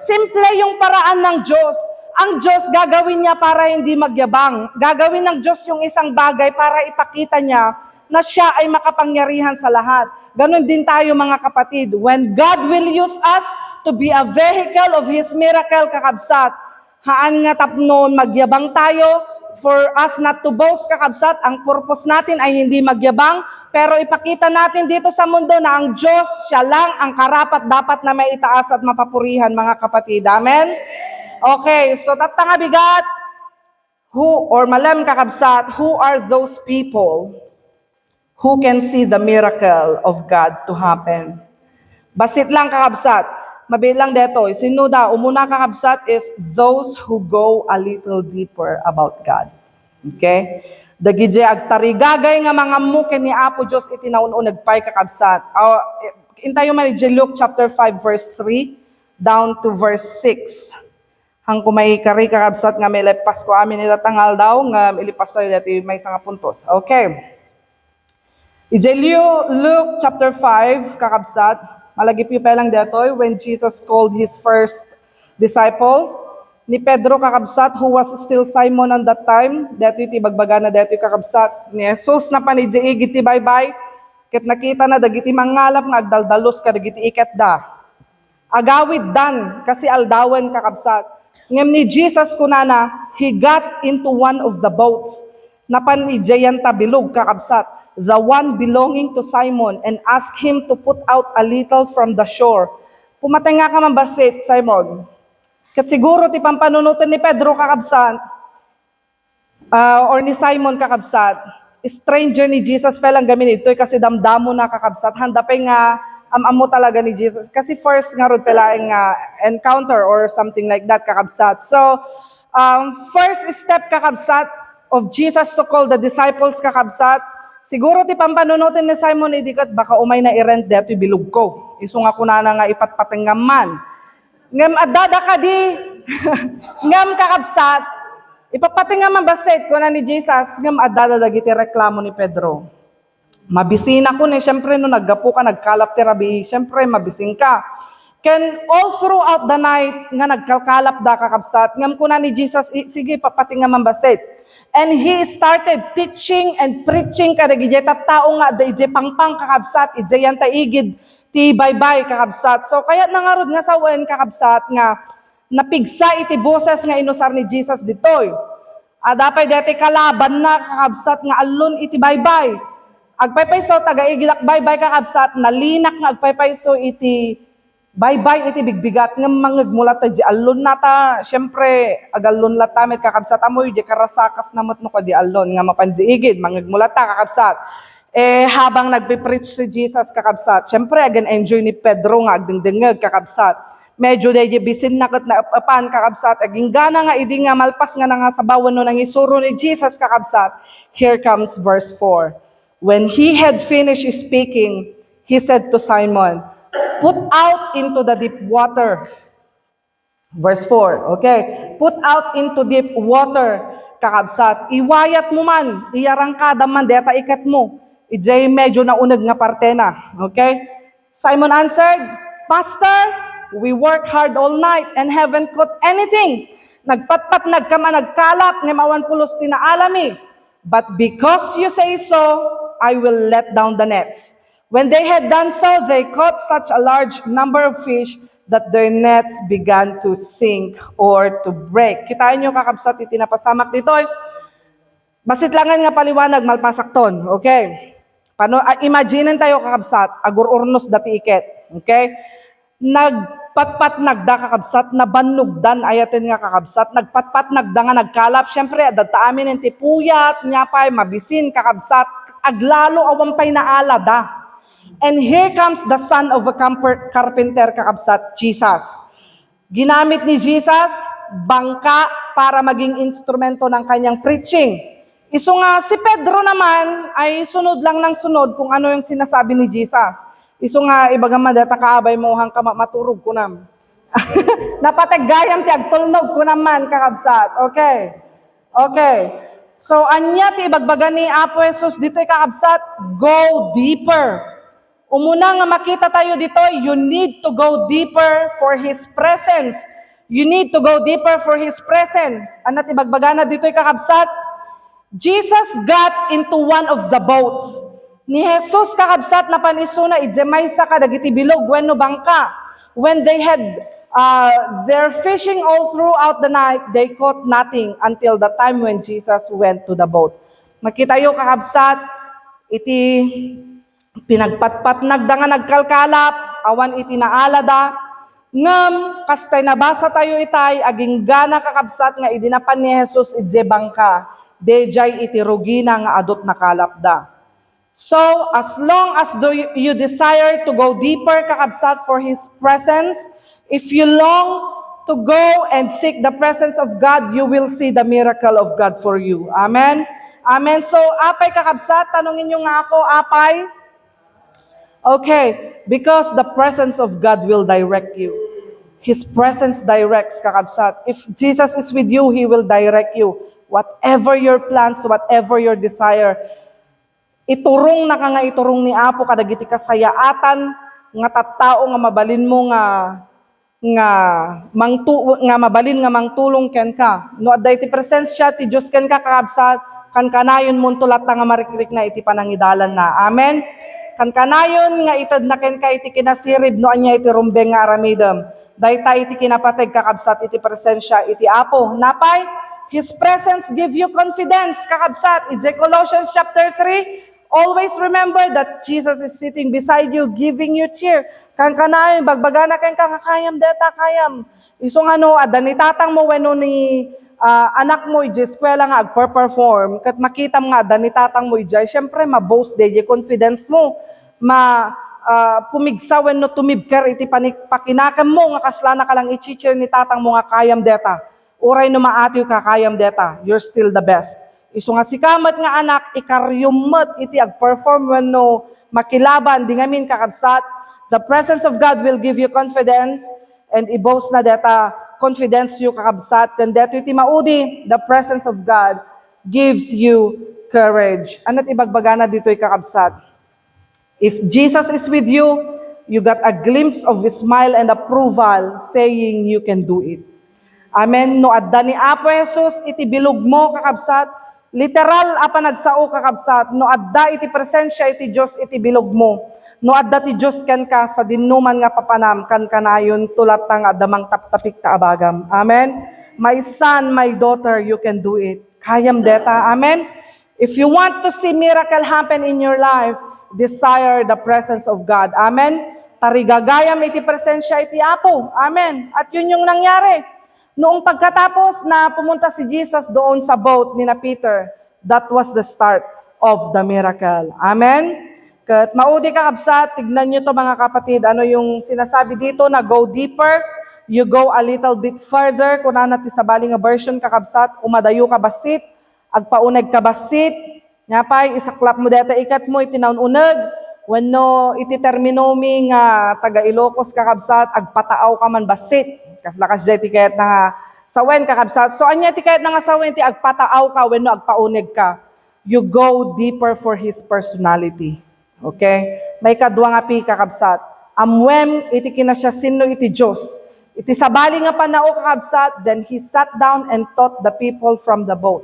Simple yung paraan ng Diyos. Ang Diyos gagawin niya para hindi magyabang. Gagawin ng Diyos yung isang bagay para ipakita niya na siya ay makapangyarihan sa lahat. Ganon din tayo mga kapatid. When God will use us to be a vehicle of His miracle, kakabsat, haan nga tapnon, magyabang tayo, for us not to boast, kakabsat, ang purpose natin ay hindi magyabang, pero ipakita natin dito sa mundo na ang Diyos, siya lang ang karapat dapat na may itaas at mapapurihan, mga kapatid. Amen? Okay, so tatanga bigat, who, or malam kakabsat, who are those people who can see the miracle of God to happen? Basit lang kakabsat, mabilang deto, sinuda, umuna kakabsat is those who go a little deeper about God. Okay? Dagidje agtarigagay nga mga muken ni Apo Diyos itinaunon nagpay kakabsat. Intayo man ni Luke chapter 5 verse 3 down to verse 6. Hang kumay kari kakabsat nga may lepas ko amin itatangal daw nga ilipas tayo dati may nga puntos. Okay. Luke chapter 5 kakabsat, malagi pa lang detoy when Jesus called his first disciples. Ni Pedro kakabsat, who was still Simon on that time, detoy ti bagbaga na detoy kakabsat. Ni Jesus na pa ni Jaig iti bye-bye, ket nakita na dagiti mangalap nga agdaldalos ka dagiti iket da. Agawid dan, kasi aldawan kakabsat. Ngem ni Jesus kunana, he got into one of the boats, napan ni Jayanta bilog kakabsat, the one belonging to Simon, and asked him to put out a little from the shore. Pumatay nga ka mambasit, Simon. Kat siguro ti pampanunutan ni Pedro kakabsat, or ni Simon kakabsat, stranger ni Jesus pelang gamin ito, kasi damdamo na kakabsat, handa pa nga amo talaga ni Jesus. Kasi first nga rod pelaing encounter or something like that kakabsat. So, first step kakabsat of Jesus to call the disciples kakabsat, siguro ti pampanunutin ni Simon idikat baka umay na i-rent dito bilog ko. Iso nga kuna na nga ipatpatingam man. Ngam adada ka di, ngam kakabsat, ipapatingam man basit kuna ni Jesus, ngam adada dagiti reklamo ni Pedro. Mabisina ko ni, syempre no naggapo ka, nagkalap ti rabi, syempre mabising ka. Can all throughout the night nga nagkalkalap da kakabsat, ngam kuna ni Jesus, sige papatingam man basit. And he started teaching and preaching kadagiti tao nga da pangpang kakabsat, yan taigid ti bye-bye kakabsat. So kaya nangarod nga sa wen kakabsat nga napigsa iti boses nga inusar ni Jesus ditoy. Dapay deti kalaban na kakabsat nga alon iti bye-bye. Agpaypayso tagaigilak bye-bye kakabsat, nalinak nga agpaypayso iti bye-bye iti bigbigat nga mangagmulat ta di alon nata, syempre agalon latamit kakabsat amoy di karasakas namot no di alon nga mapandiigid mangagmulat ta kakabsat. Habang nagpipreach si Jesus kakabsat, syempre agan enjoy ni Pedro nga agdengdengeg kakabsat. Medyo dahi bisin nakot na apan kakabsat, aging gana nga idi nga malpas nga nga sabawan no nang isuro ni Jesus kakabsat. Here comes verse 4. When he had finished speaking, he said to Simon, put out into the deep water. Verse 4, okay? Put out into deep water, kakabsat. Iwayat mo man, iyarang kada man, deta ikat mo. Ijay medyo naunag nga parte na, okay? Simon answered, Pastor, we work hard all night and haven't caught anything. Nagpatpat nagkama nagkalap, ng mawan pulos tinaalami. But because you say so, I will let down the nets. When they had done so, they caught such a large number of fish that their nets began to sink or to break. Kitain nyo kakabsat, itinapasamak dito. Basit langan nga paliwanag, malpasakton. Okay? Paano, imagine tayo kakabsat, agur-urnos dati iket. Okay? Nagpatpat nagda kakabsat, nabanugdan ayatin nga kakabsat, nagpatpat nagda nga nagkalap. Siyempre, adata amin yung tipuyat, nyapay, mabisin kakabsat, aglalo awampay na alada. And here comes the son of a carpenter kakabsat, Jesus. Ginamit ni Jesus, bangka para maging instrumento ng kanyang preaching. Iso nga, si Pedro naman ay sunod lang ng sunod kung ano yung sinasabi ni Jesus. Iso nga, ibaga madata kaabay mo hang maturog ko nam. Napatigayam ti agtulnog ko naman kakabsat. Okay. Okay. So, anya ti ibagbaga ni Apo Jesus dito kakabsat, go deeper. Umuna nga makita tayo dito, you need to go deeper for His presence. You need to go deeper for His presence. Anat ibagbaga na dito kakabsat, Jesus got into one of the boats. Ni Jesus kakabsat na panisuna, ijemay sa kadagiti bilog, wenno bangka. When they had their fishing all throughout the night, they caught nothing until the time when Jesus went to the boat. Makita yo kakabsat, iti pinagpatpat nagda nga nagkalkalap, awan iti naalada, ngam, kastay nabasa tayo itay, aging gana kakabsat nga idinapan ni Jesus idje bangka, dejay iti rugina nga adot nakalapda. So, as long as you desire to go deeper kakabsat for His presence, if you long to go and seek the presence of God, you will see the miracle of God for you. Amen? Amen. So, apay kakabsat, tanungin nyo nga ako, apay? Okay, because the presence of God will direct you. His presence directs kakabsat. If Jesus is with you, He will direct you. Whatever your plans, whatever your desire, iturong na ka nga iturong ni Apo kadagiti kasayaatan nga tattao nga mabalin mo nga mabalin nga mangtulong ken ka. No adday ti presensya ti Dios ken ka kakabsat kan kanayon mon tulat nga marikrik na iti panangidalan na. Amen. Kan kanayon nga itad na ken ka iti kinasirib no anya iti rumbeng nga aramidem. Daytay iti kinapateg kakabsat iti presensya iti Apo. Napay His presence give you confidence kakabsat. Iti Colossians chapter 3, always remember that Jesus is sitting beside you, giving you cheer. Kan kanayon, bagbagana ken kakayam deta kayam. Isong adanitatang mo weno ni anak mo ije eskwela nga agper-perform, kat makita mo nga adanitatang mo ije, syempre ma-boast de confidence mo, pumigsa wenno tumibker iti pakinakam mo nga kaslana ka lang i-cheer ni tatang mo nga kayam deta. Uray no maatiw ka kayam deta, you're still the best. Iso nga si kamat nga anak, ikaryumat iti ag-perform when no makilaban, di ngamin kakabsat. The presence of God will give you confidence and i-boast na deta confidence you kakabsat. And deto iti maudi, the presence of God gives you courage. Ano't ibagbaga na dito'y kakabsat? If Jesus is with you, you got a glimpse of His smile and approval saying you can do it. Amen. No adda ni Apo Jesus, iti bilog mo kakabsat, literal apa nagsao kakabsat, no adda iti presensya iti Dios iti bilog mo. No adda ti Dios ken ka sa dinuman nga papanam kan kanayon tulat nga adamang taptapik ta abagam. Amen. My son, my daughter, you can do it. Kayam deta. Amen. If you want to see miracle happen in your life, desire the presence of God. Amen. Tarigagayam iti presensya iti Apo. Amen. At yun yung nangyari. Noong pagkatapos na pumunta si Jesus doon sa boat ni na Peter, that was the start of the miracle. Amen? Kat maudi kakabsat, tignan nyo to mga kapatid, ano yung sinasabi dito na go deeper, you go a little bit further, kung nanati sa baling nga version kakabsat, umadayo ka basit, agpaunag ka basit, ngapay, isaklap mo deta ikat mo, itinaununag, wenno iti terminomi nga taga Ilocos kakabsat, agpataaw ka man basit, kaslakas jay tikayat na nga sawen kakabsat. So anya tikayat na nga sawen ti agpataaw ka wenno agpaunig ka. You go deeper for His personality. Okay? May kadwa nga pi kakabsat. Amwem iti kinasya sino iti Dios. Iti sabali nga panao kakabsat, then He sat down and taught the people from the boat.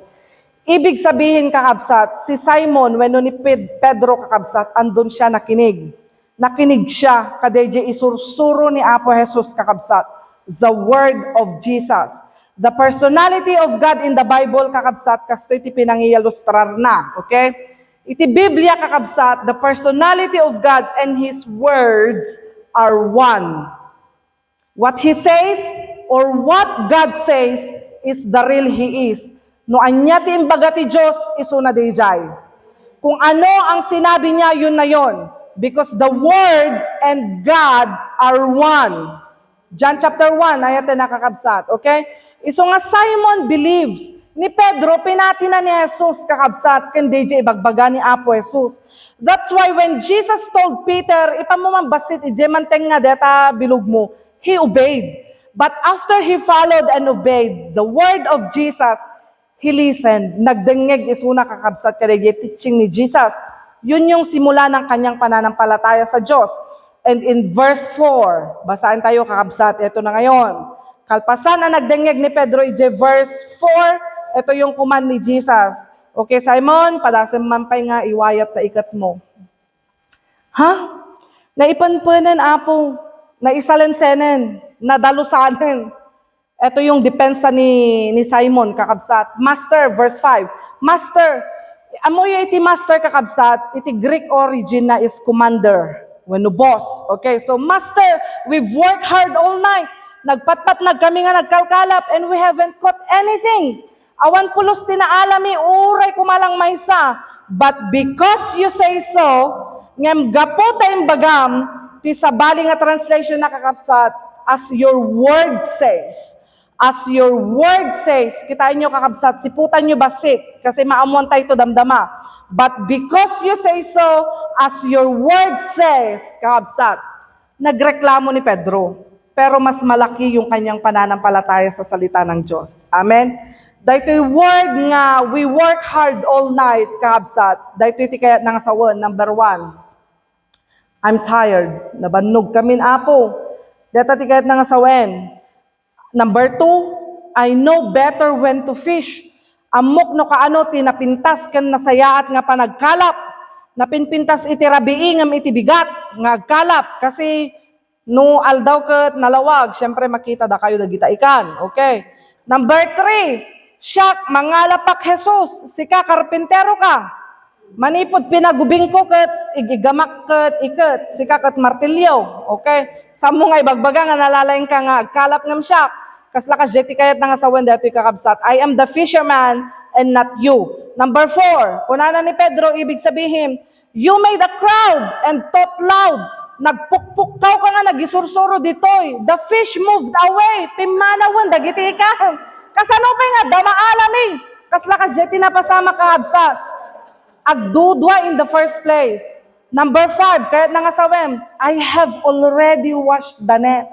Ibig sabihin kakabsat, si Simon wenno ni Pedro kakabsat, andun siya nakinig. Nakinig siya kadayjay isursuro ni Apo Jesus kakabsat. The word of Jesus. The personality of God in the Bible, kakabsat, kasto iti pinangiyalustrar na. Okay? Iti Biblia, kakabsat, the personality of God and His words are one. What He says or what God says is the real He is. No anya ti imbaga ti Diyos, isuna dijay. Kung ano ang sinabi niya, yun na yun. Because the Word and God are one. John chapter 1, ayat na nakakabsat. Okay? Iso nga Simon believes. Ni Pedro, pinati na ni Jesus kakabsat. Kundi ibagbaga ni Apo Jesus. That's why when Jesus told Peter, ipamumambasit, ije manteng nga deta bilog mo, he obeyed. But after he followed and obeyed the word of Jesus, he listened. Nagdengeg isuna kakabsat kadagay teaching ni Jesus. Yun yung simula ng kanyang pananampalataya sa Diyos. And in verse 4, basahin tayo kakabsat, ito na ngayon. Kalpasan na nagdengeg ni Pedro, verse 4, ito yung command ni Jesus. Okay, Simon, padasem mampay nga, iwayat na ikat mo. Ha? Naipanpanan apo, naisalensenin, nadalusanin. Ito yung depensa ni Simon, kakabsat. Master, verse 5. Master, amoy iti master kakabsat, iti Greek origin na is commander. When boss. Okay, so master, we've worked hard all night. Nagpatpat kami nga nagkalkalap and we haven't caught anything. Awan pulos tinaalami, uray kumalang maysa. But because you say so, ngem gapo tayong bagam, ti sabali nga translation na kakabsat, as your word says. As your word says, kitain nyo kakabsat, siputan nyo basit, kasi maamuan tayo ito damdama. But because you say so, as your word says, kakabsat, nagreklamo ni Pedro. Pero mas malaki yung kanyang pananampalataya sa salita ng Diyos. Amen? Dahito yung word nga, we work hard all night, kakabsat. Dahito yung tikayat ng asawan, number 1. I'm tired. Nabannog kami apo. Dahito tikayat ng asawan. Number 2, I know better when to fish. Amok no kaano tinapintas kan nasayaat nga panagkalap. Napinpintas iti rabii ngam iti bigat nga agkalap. Kasi no aldaw ket nalawag, syempre makita da kayo dagita ikan. Okay. Number 3, siyak mangalapak Jesus, sika karpintero ka. Manipod pinagubing ko ket igigamak ket iket, sika ket martilyo. Okay. Samo nga ibagbaga nga nalalaing ka nga agkalap ngam siyak. Kasla ka jeti kayat nga sawen dati kakabsat. I am the fisherman and not you. Number 4, kunana ni Pedro, ibig sabihin, you made a crowd and talk loud. Nagpukpukaw ka nga, nagisursuro ditoy. The fish moved away. Pimanawan, dagiti ka. Kasanupay nga, damaalami. Kasla ka jeti na pasama kakabsat. Agdudwa in the first place. Number 5, kayat nga sawen, I have already washed the net.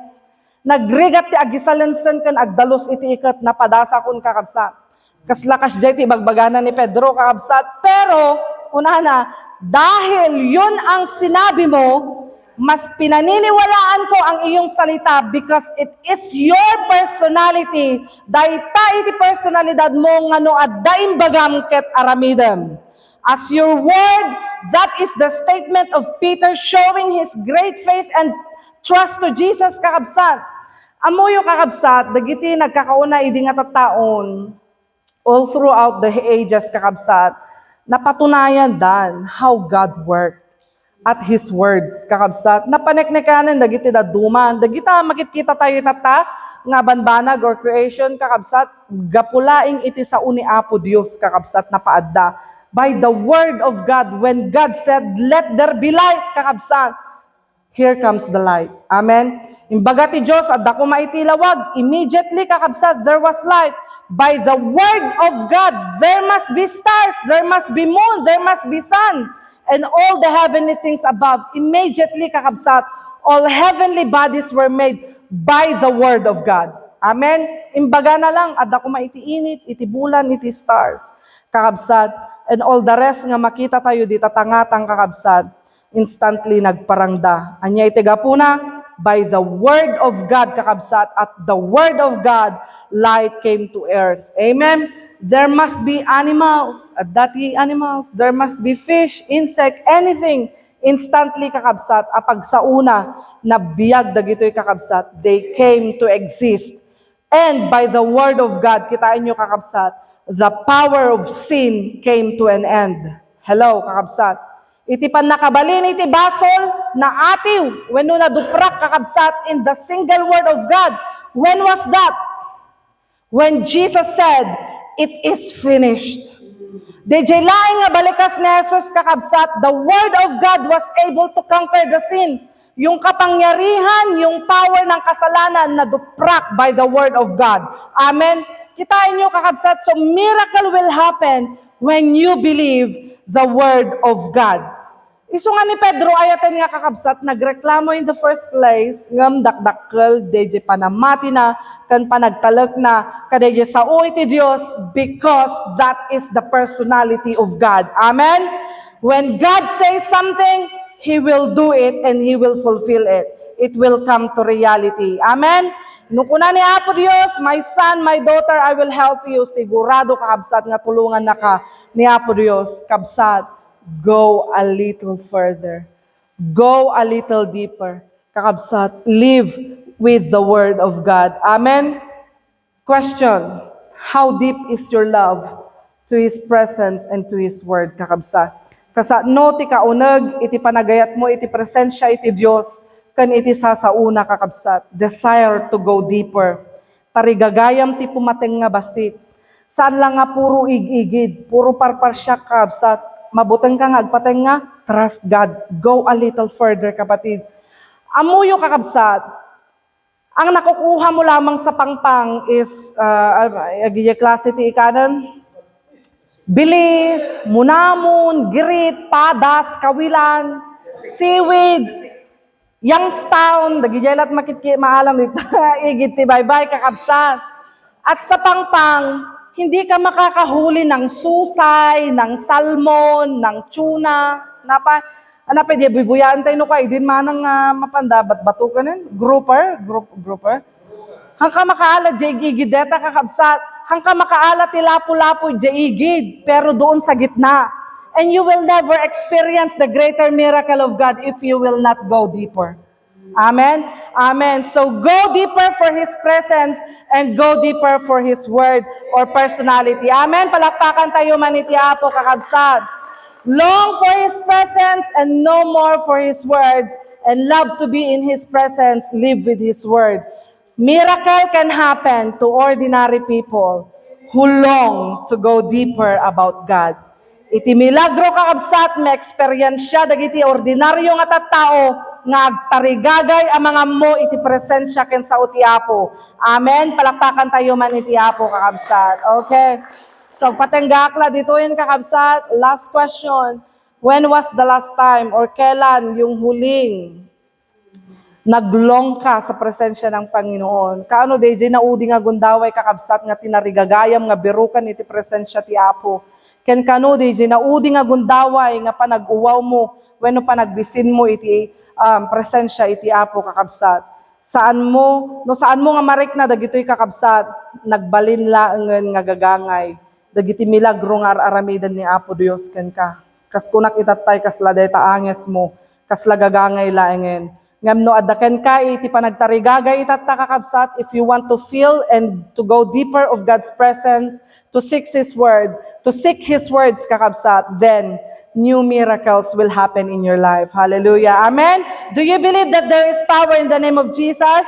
Nagrigat ti agisalensen kan agdalos iti ikat na padasa kun kakabsat. Kaslakas jay ti bagbagana ni Pedro kakabsat. Pero, unana, dahil yun ang sinabi mo, mas pinaniniwalaan ko ang iyong salita because it is your personality. Dahil ta iti personalidad mo nga no at daim bagam ket aramidem. As your word, that is the statement of Peter showing his great faith and trust to Jesus kakabsat. Amoyo kakabsat, dagiti nagkakauna idi nga tattaon all throughout the ages kakabsat, napatunayan dan how God worked at His words kakabsat. Napaneknekanan dagiti daduman, dagita makikita tayo tata nga banbanag or creation kakabsat, gapulaing iti sa uni Apo Dios kakabsat na paadda. By the word of God, when God said, let there be light kakabsat, here comes the light. Amen? Imbaga ti Diyos, at dako maitilawag, immediately kakabsat, there was light. By the word of God, there must be stars, there must be moon, there must be sun, and all the heavenly things above. Immediately kakabsat, all heavenly bodies were made by the word of God. Amen? Imbaga na lang, at dako maitiinit, iti bulan, iti stars. Kakabsat, and all the rest nga makita tayo di tatangatang kakabsat, instantly nagparangda. Anya itigapuna, by the word of God kakabsat, at the word of God, light came to earth. Amen? There must be animals, at dati animals, there must be fish, insect, anything. Instantly kakabsat, apag sa una, nabiyag dagitoy kakabsat, they came to exist. And by the word of God, kitain nyo kakabsat, the power of sin came to an end. Hello, kakabsat. Iti pan nakabalin iti basol na atiw when na duprak kakabsat in the single word of God. When was that? When Jesus said, it is finished. DJ laing nga balikas ni Jesus kakabsat, the word of God was able to conquer the sin. Yung kapangyarihan, yung power ng kasalanan na duprak by the word of God. Amen? Kitain nyo kakabsat, so miracle will happen when you believe the word of God. Isu nga ni Pedro ayaten nga kakabsat, nagreklamo in the first place, ngam dakdakkel, deje panamati na, kan panagtalak na, kadeje sa iti Diyos, because that is the personality of God. Amen? When God says something, He will do it and He will fulfill it. It will come to reality. Amen? Nukuna ni Apo Diyos, my son, my daughter, I will help you. Sigurado kakabsat nga tulungan na ka ni Apo Diyos. Kabsat, go a little further. Go a little deeper. Kakabsat, live with the Word of God. Amen? Question, how deep is your love to His presence and to His Word, kakabsat? Kasa no ti kaunag, iti panagayat mo, iti presensya, iti Diyos, kan iti sasauna, kakabsat. Desire to go deeper. Tarigagayam ti pumateng nga basit. Saan lang nga puro igigid, puro parparsya, kakabsat. Mabutang ka nga, agpateng nga, trust God. Go a little further, kapatid. Amuyo, kakabsat, ang nakukuha mo lamang sa pangpang is, agiye klase ti ikanan, bilis, munamon, girit, padas, kawilan, seaweeds, Youngstown, dagijelat makitki maalam dito, igit ti bye-bye, kakabsat. At sa pangpang, hindi ka makakahuli ng susay, ng salmon, ng tuna, di bibuyaan tayo no ka, idin manang mapandabat bato ka nin, grouper. Hangka makaala, jay gigideta kakabsat, hangka makaala ti lapu-lapu, jay igid, pero doon sa gitna. And you will never experience the greater miracle of God if you will not go deeper. Amen? Amen. So go deeper for His presence and go deeper for His word or personality. Amen? Palakpakan tayo maniti Apo kakabsat. Long for His presence and no more for His words, and love to be in His presence, live with His word. Miracle can happen to ordinary people who long to go deeper about God. Iti milagro kakabsat, may experience siya, dagiti ordinaryo nga tattao, nga agtarigagay ang mga mo, iti presensya ken sa uti Apo. Amen? Palakpakan tayo man iti Apo kakabsat. Okay. So, patenggakla dito yun kakabsat. Last question. When was the last time or kailan yung huling naglong ka sa presensya ng Panginoon? Kaano, DJ, naudi nga gundaway kakabsat nga tinarigagayam nga birukan iti presensya ti Apo. Ken kano, DJ, naudi nga gundaway nga panag-uwaw mo, wenno panagbisin mo iti presensya iti Apo kakabsat. Saan mo nga marik na dagitoy kakabsat, nagbalin laengen nga gagangay. Dagiti milagro nga aramidan ni Apo Dios ken ka. Kas kunak itatay kas laday taanges mo, kas lagagangay laengen. Ngam no addaken ka iti panagtarigagay itatta kakabsat, if you want to feel and to go deeper of God's presence, to seek His word, to seek His words kakabsat, then new miracles will happen in your life. Hallelujah. Amen. Do you believe that there is power in the name of Jesus?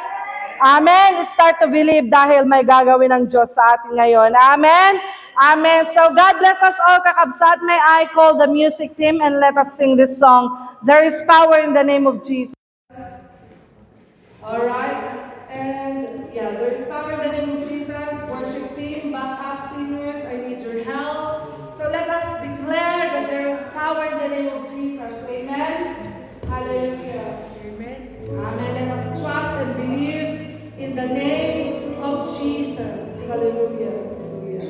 Amen. Start to believe dahil may gagawin ng Diyos sa atin ngayon. Amen. Amen. So God bless us all, kakabsat. May I call the music team and let us sing this song. There is power in the name of Jesus. All right, and yeah, there's power in the name of Jesus. Worship team, backup singers, I need your help. So let us declare that there is power in the name of Jesus. Amen. Hallelujah. Amen. Amen. Let us trust and believe in the name of Jesus. Hallelujah. Hallelujah.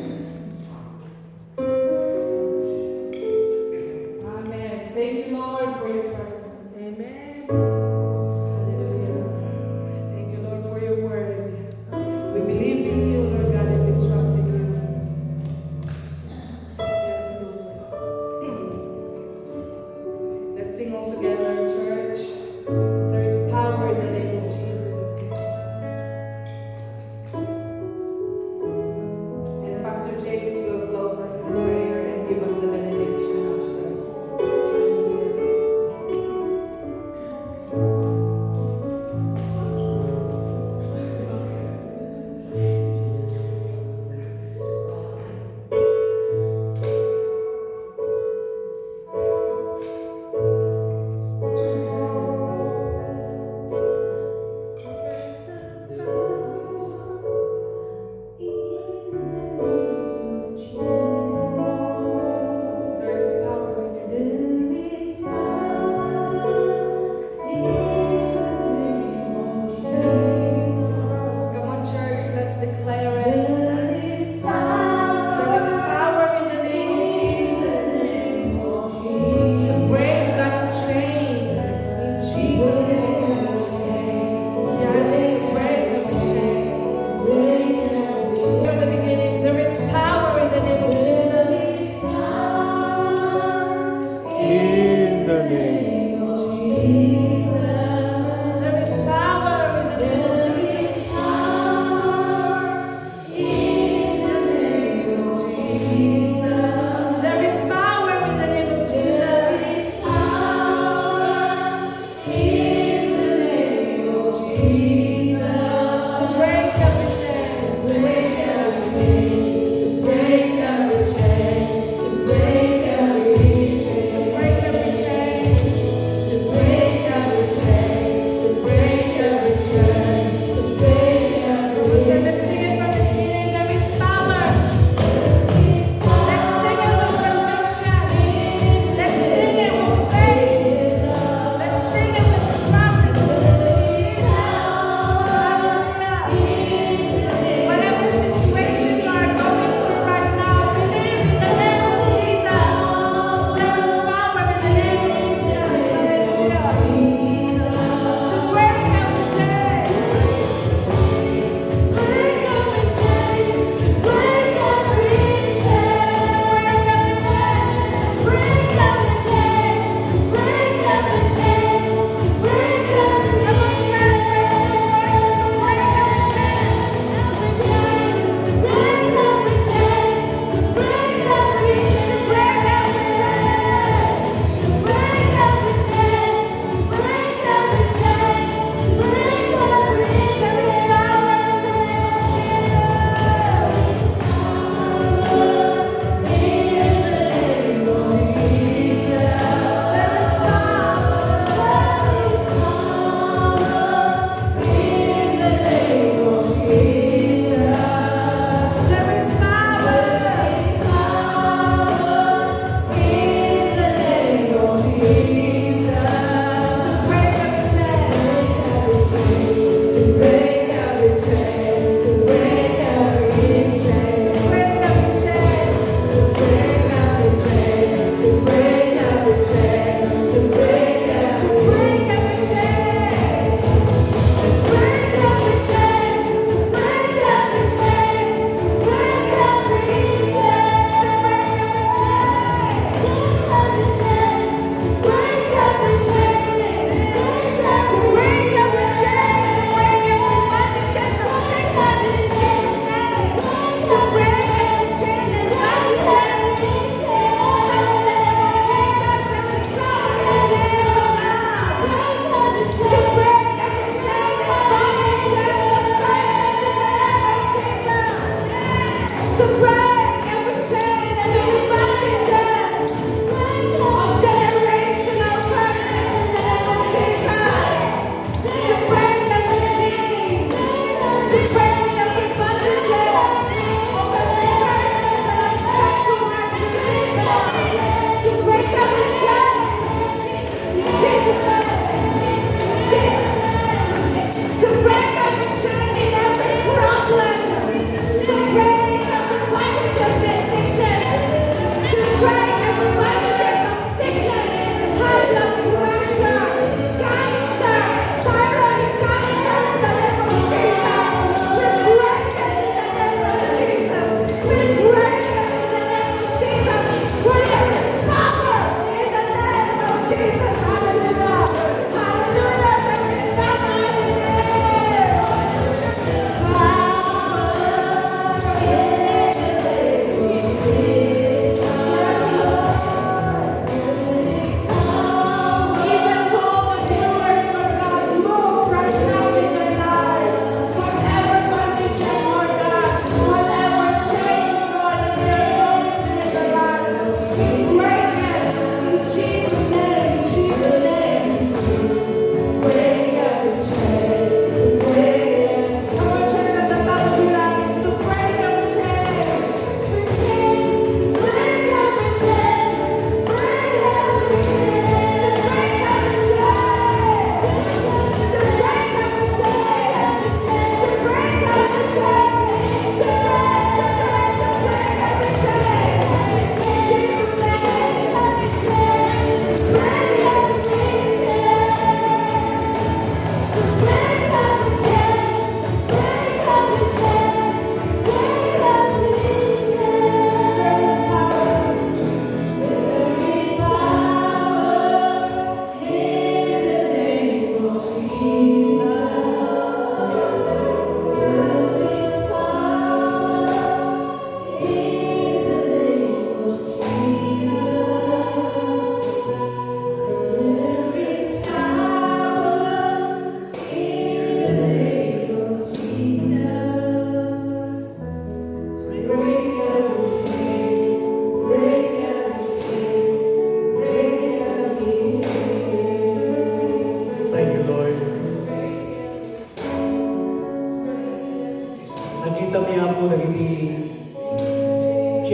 Amen. Thank you, Lord, for your presence. Amen. Sing all together, church. There is power in the name of Jesus.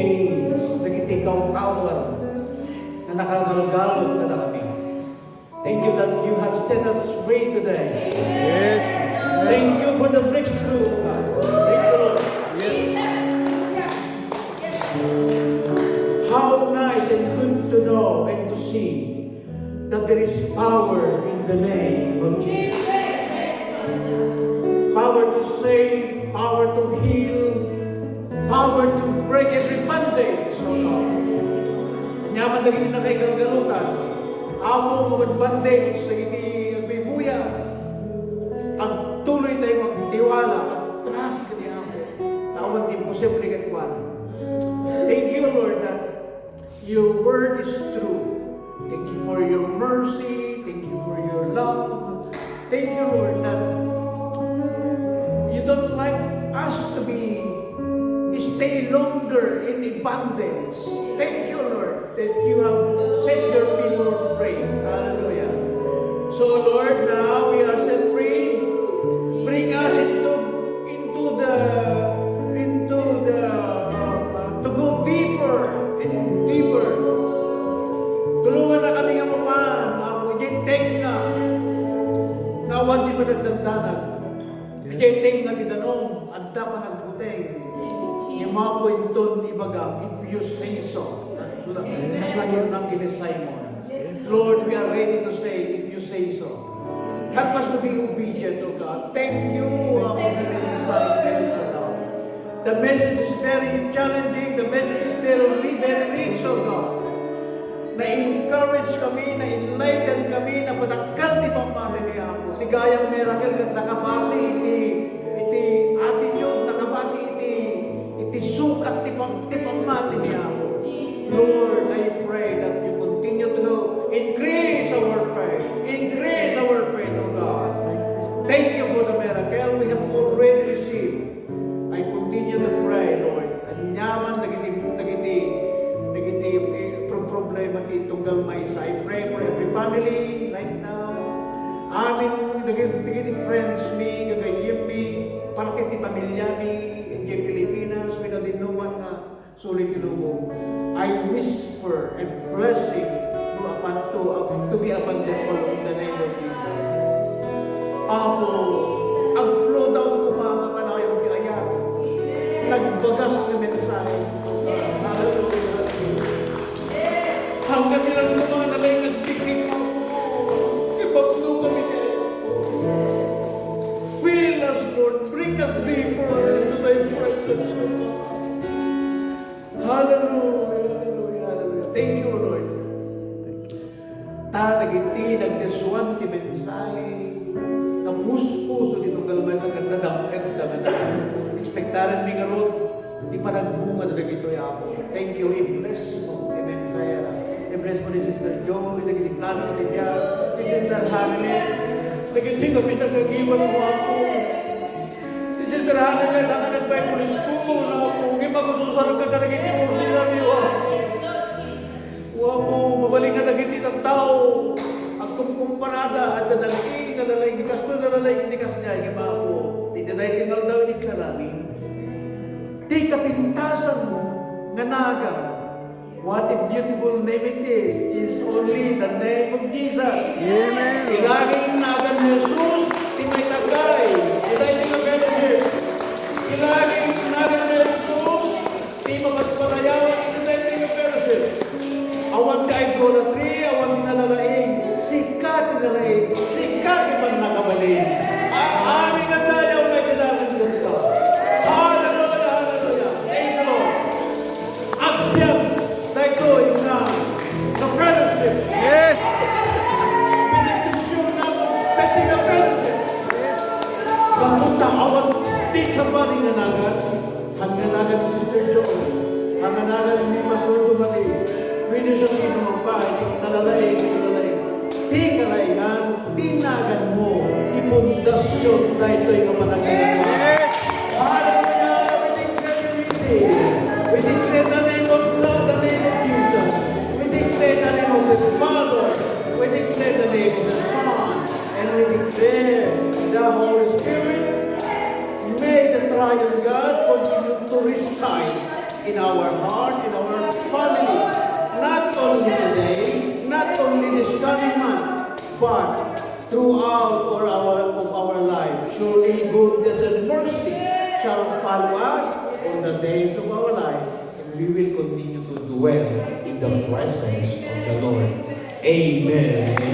chains, dagiti kautawan, na nakagalgalot na kami. Thank you that you have set us free today. Yes. Thank you for the breakthrough, God. Thank you, Lord. How nice and good to know and to see that there is power in the name of Jesus. Power to save, power to heal, power to break every bondage, oh God. Nyaman na gini na kay galgalutan. Amo mga bondage sa gini agbibuya. Ang tuloy tayo magtiwala, mag-trust ka niya ako. Tawag imposible ka kuwan. Thank you, Lord, that your word is true. Thank you for your mercy. Thank you for your love. Thank you, Lord, that you don't like us to stay longer in bondage. Thank you, Lord, that you have set your people free. Hallelujah. So, Lord, now we are set free. Bring us to go deeper and deeper. Tulungan na kami nga maman, ako jiteng na. Nawan di pa nagdandanan. Jiteng na tinanong, anda pa nagputeng. Yung mga pointon ibaga, if you say so. Nasa yun ang ginisay mo. Lord, we are ready to say, if you say so. Help us to be obedient, O God. Thank you, our The message is very challenging. The message is very rich, O God. Na-encourage kami, na-enlighten kami, na patakal di pamali niya ako. Tigayang miracle kat nakabasi iti attitude, nakabasi iti sukat ti pamali niya ako. Lord, I pray that you continue to increase our faith. Increase our faith, O God. Thank you for the miracle we have already received. I continue to pray, Lord. Ang yaman, nagiti problema ti tunggal maysa. I pray for every family right now. Amin, nagiti friends mi, gagayim mi, para kiti pamilya mi, in Pilipinas, pinadinuman na sulit ilubong. I whisper a blessing to be upon them all in the name of Jesus. Ako, ang flow daw ko mga panayong kaya, nagbagas na mensahe. Hallelujah. Hanggang nilang mga nalay nagpiknik ako, ipaglo kami kayo. Fill us, Lord, bring us deeper into thy presence, O God. Hallelujah, hallelujah, hallelujah. Thank you, Lord. Nagiti, nagdesuan ti mensahe, ng puso dito galmay sa kandadang expectaran mi nga ron, di pa nagbunga na dito ako. Thank you, i-bless mo, i-mensahe na. I-bless mo ni Sister Jo, nagiti plano ni Diya, ni Sister Hannah, nagiti kami nagagiwan mo ako. Si Sister Hannah, nag-Bible school na ako, hindi magsusunod ka nagiti mo sila niyo. Mo, mabaling na nagiti ng tao. Ang kumparada at nalalay ni Kasto, nalalay ni Kasnya, yung mga po. Tinanay tinal daw ni Klalamin. Di kapintasan mo, nga naga. What a beautiful name it is only the name of Jesus. Amen. Ilaging nagan ni Jesus, tinay tagay. Ilaging nagan ni Jesus. Ilaging nagan ni Jesus, di mapagpanayawan, tinay tagay. Awan ka idolatry, awan tinalalaing, sikat tinalalaing, sikat iman nakabaling. Aming at tayo may kailangan dito. Hallelujah, hallelujah. Thank you, Lord. Abyam, tayo yung na fellowship. Yes. Benediction na pwede na fellowship. Kamunta, awan stick sa bali na nagan, hanggang nagan Sister Joy, hanggang nagan ni Pastor Dumali. Pwede siya sinumapay, talalay. Di kalainan, tinagan mo, ipundasyon na ito'y kapanagalan mo. Hallelujah! We declare the name of God, the name of Jesus. We declare the name of the Father. We declare the name of the Son. And we declare the Holy Spirit. May the triune God continue to reside in our heart, in our family. Not only today, not only this coming month, but throughout all of our life. Surely goodness and mercy shall follow us all the days of our life, and we will continue to dwell in the presence of the Lord. Amen.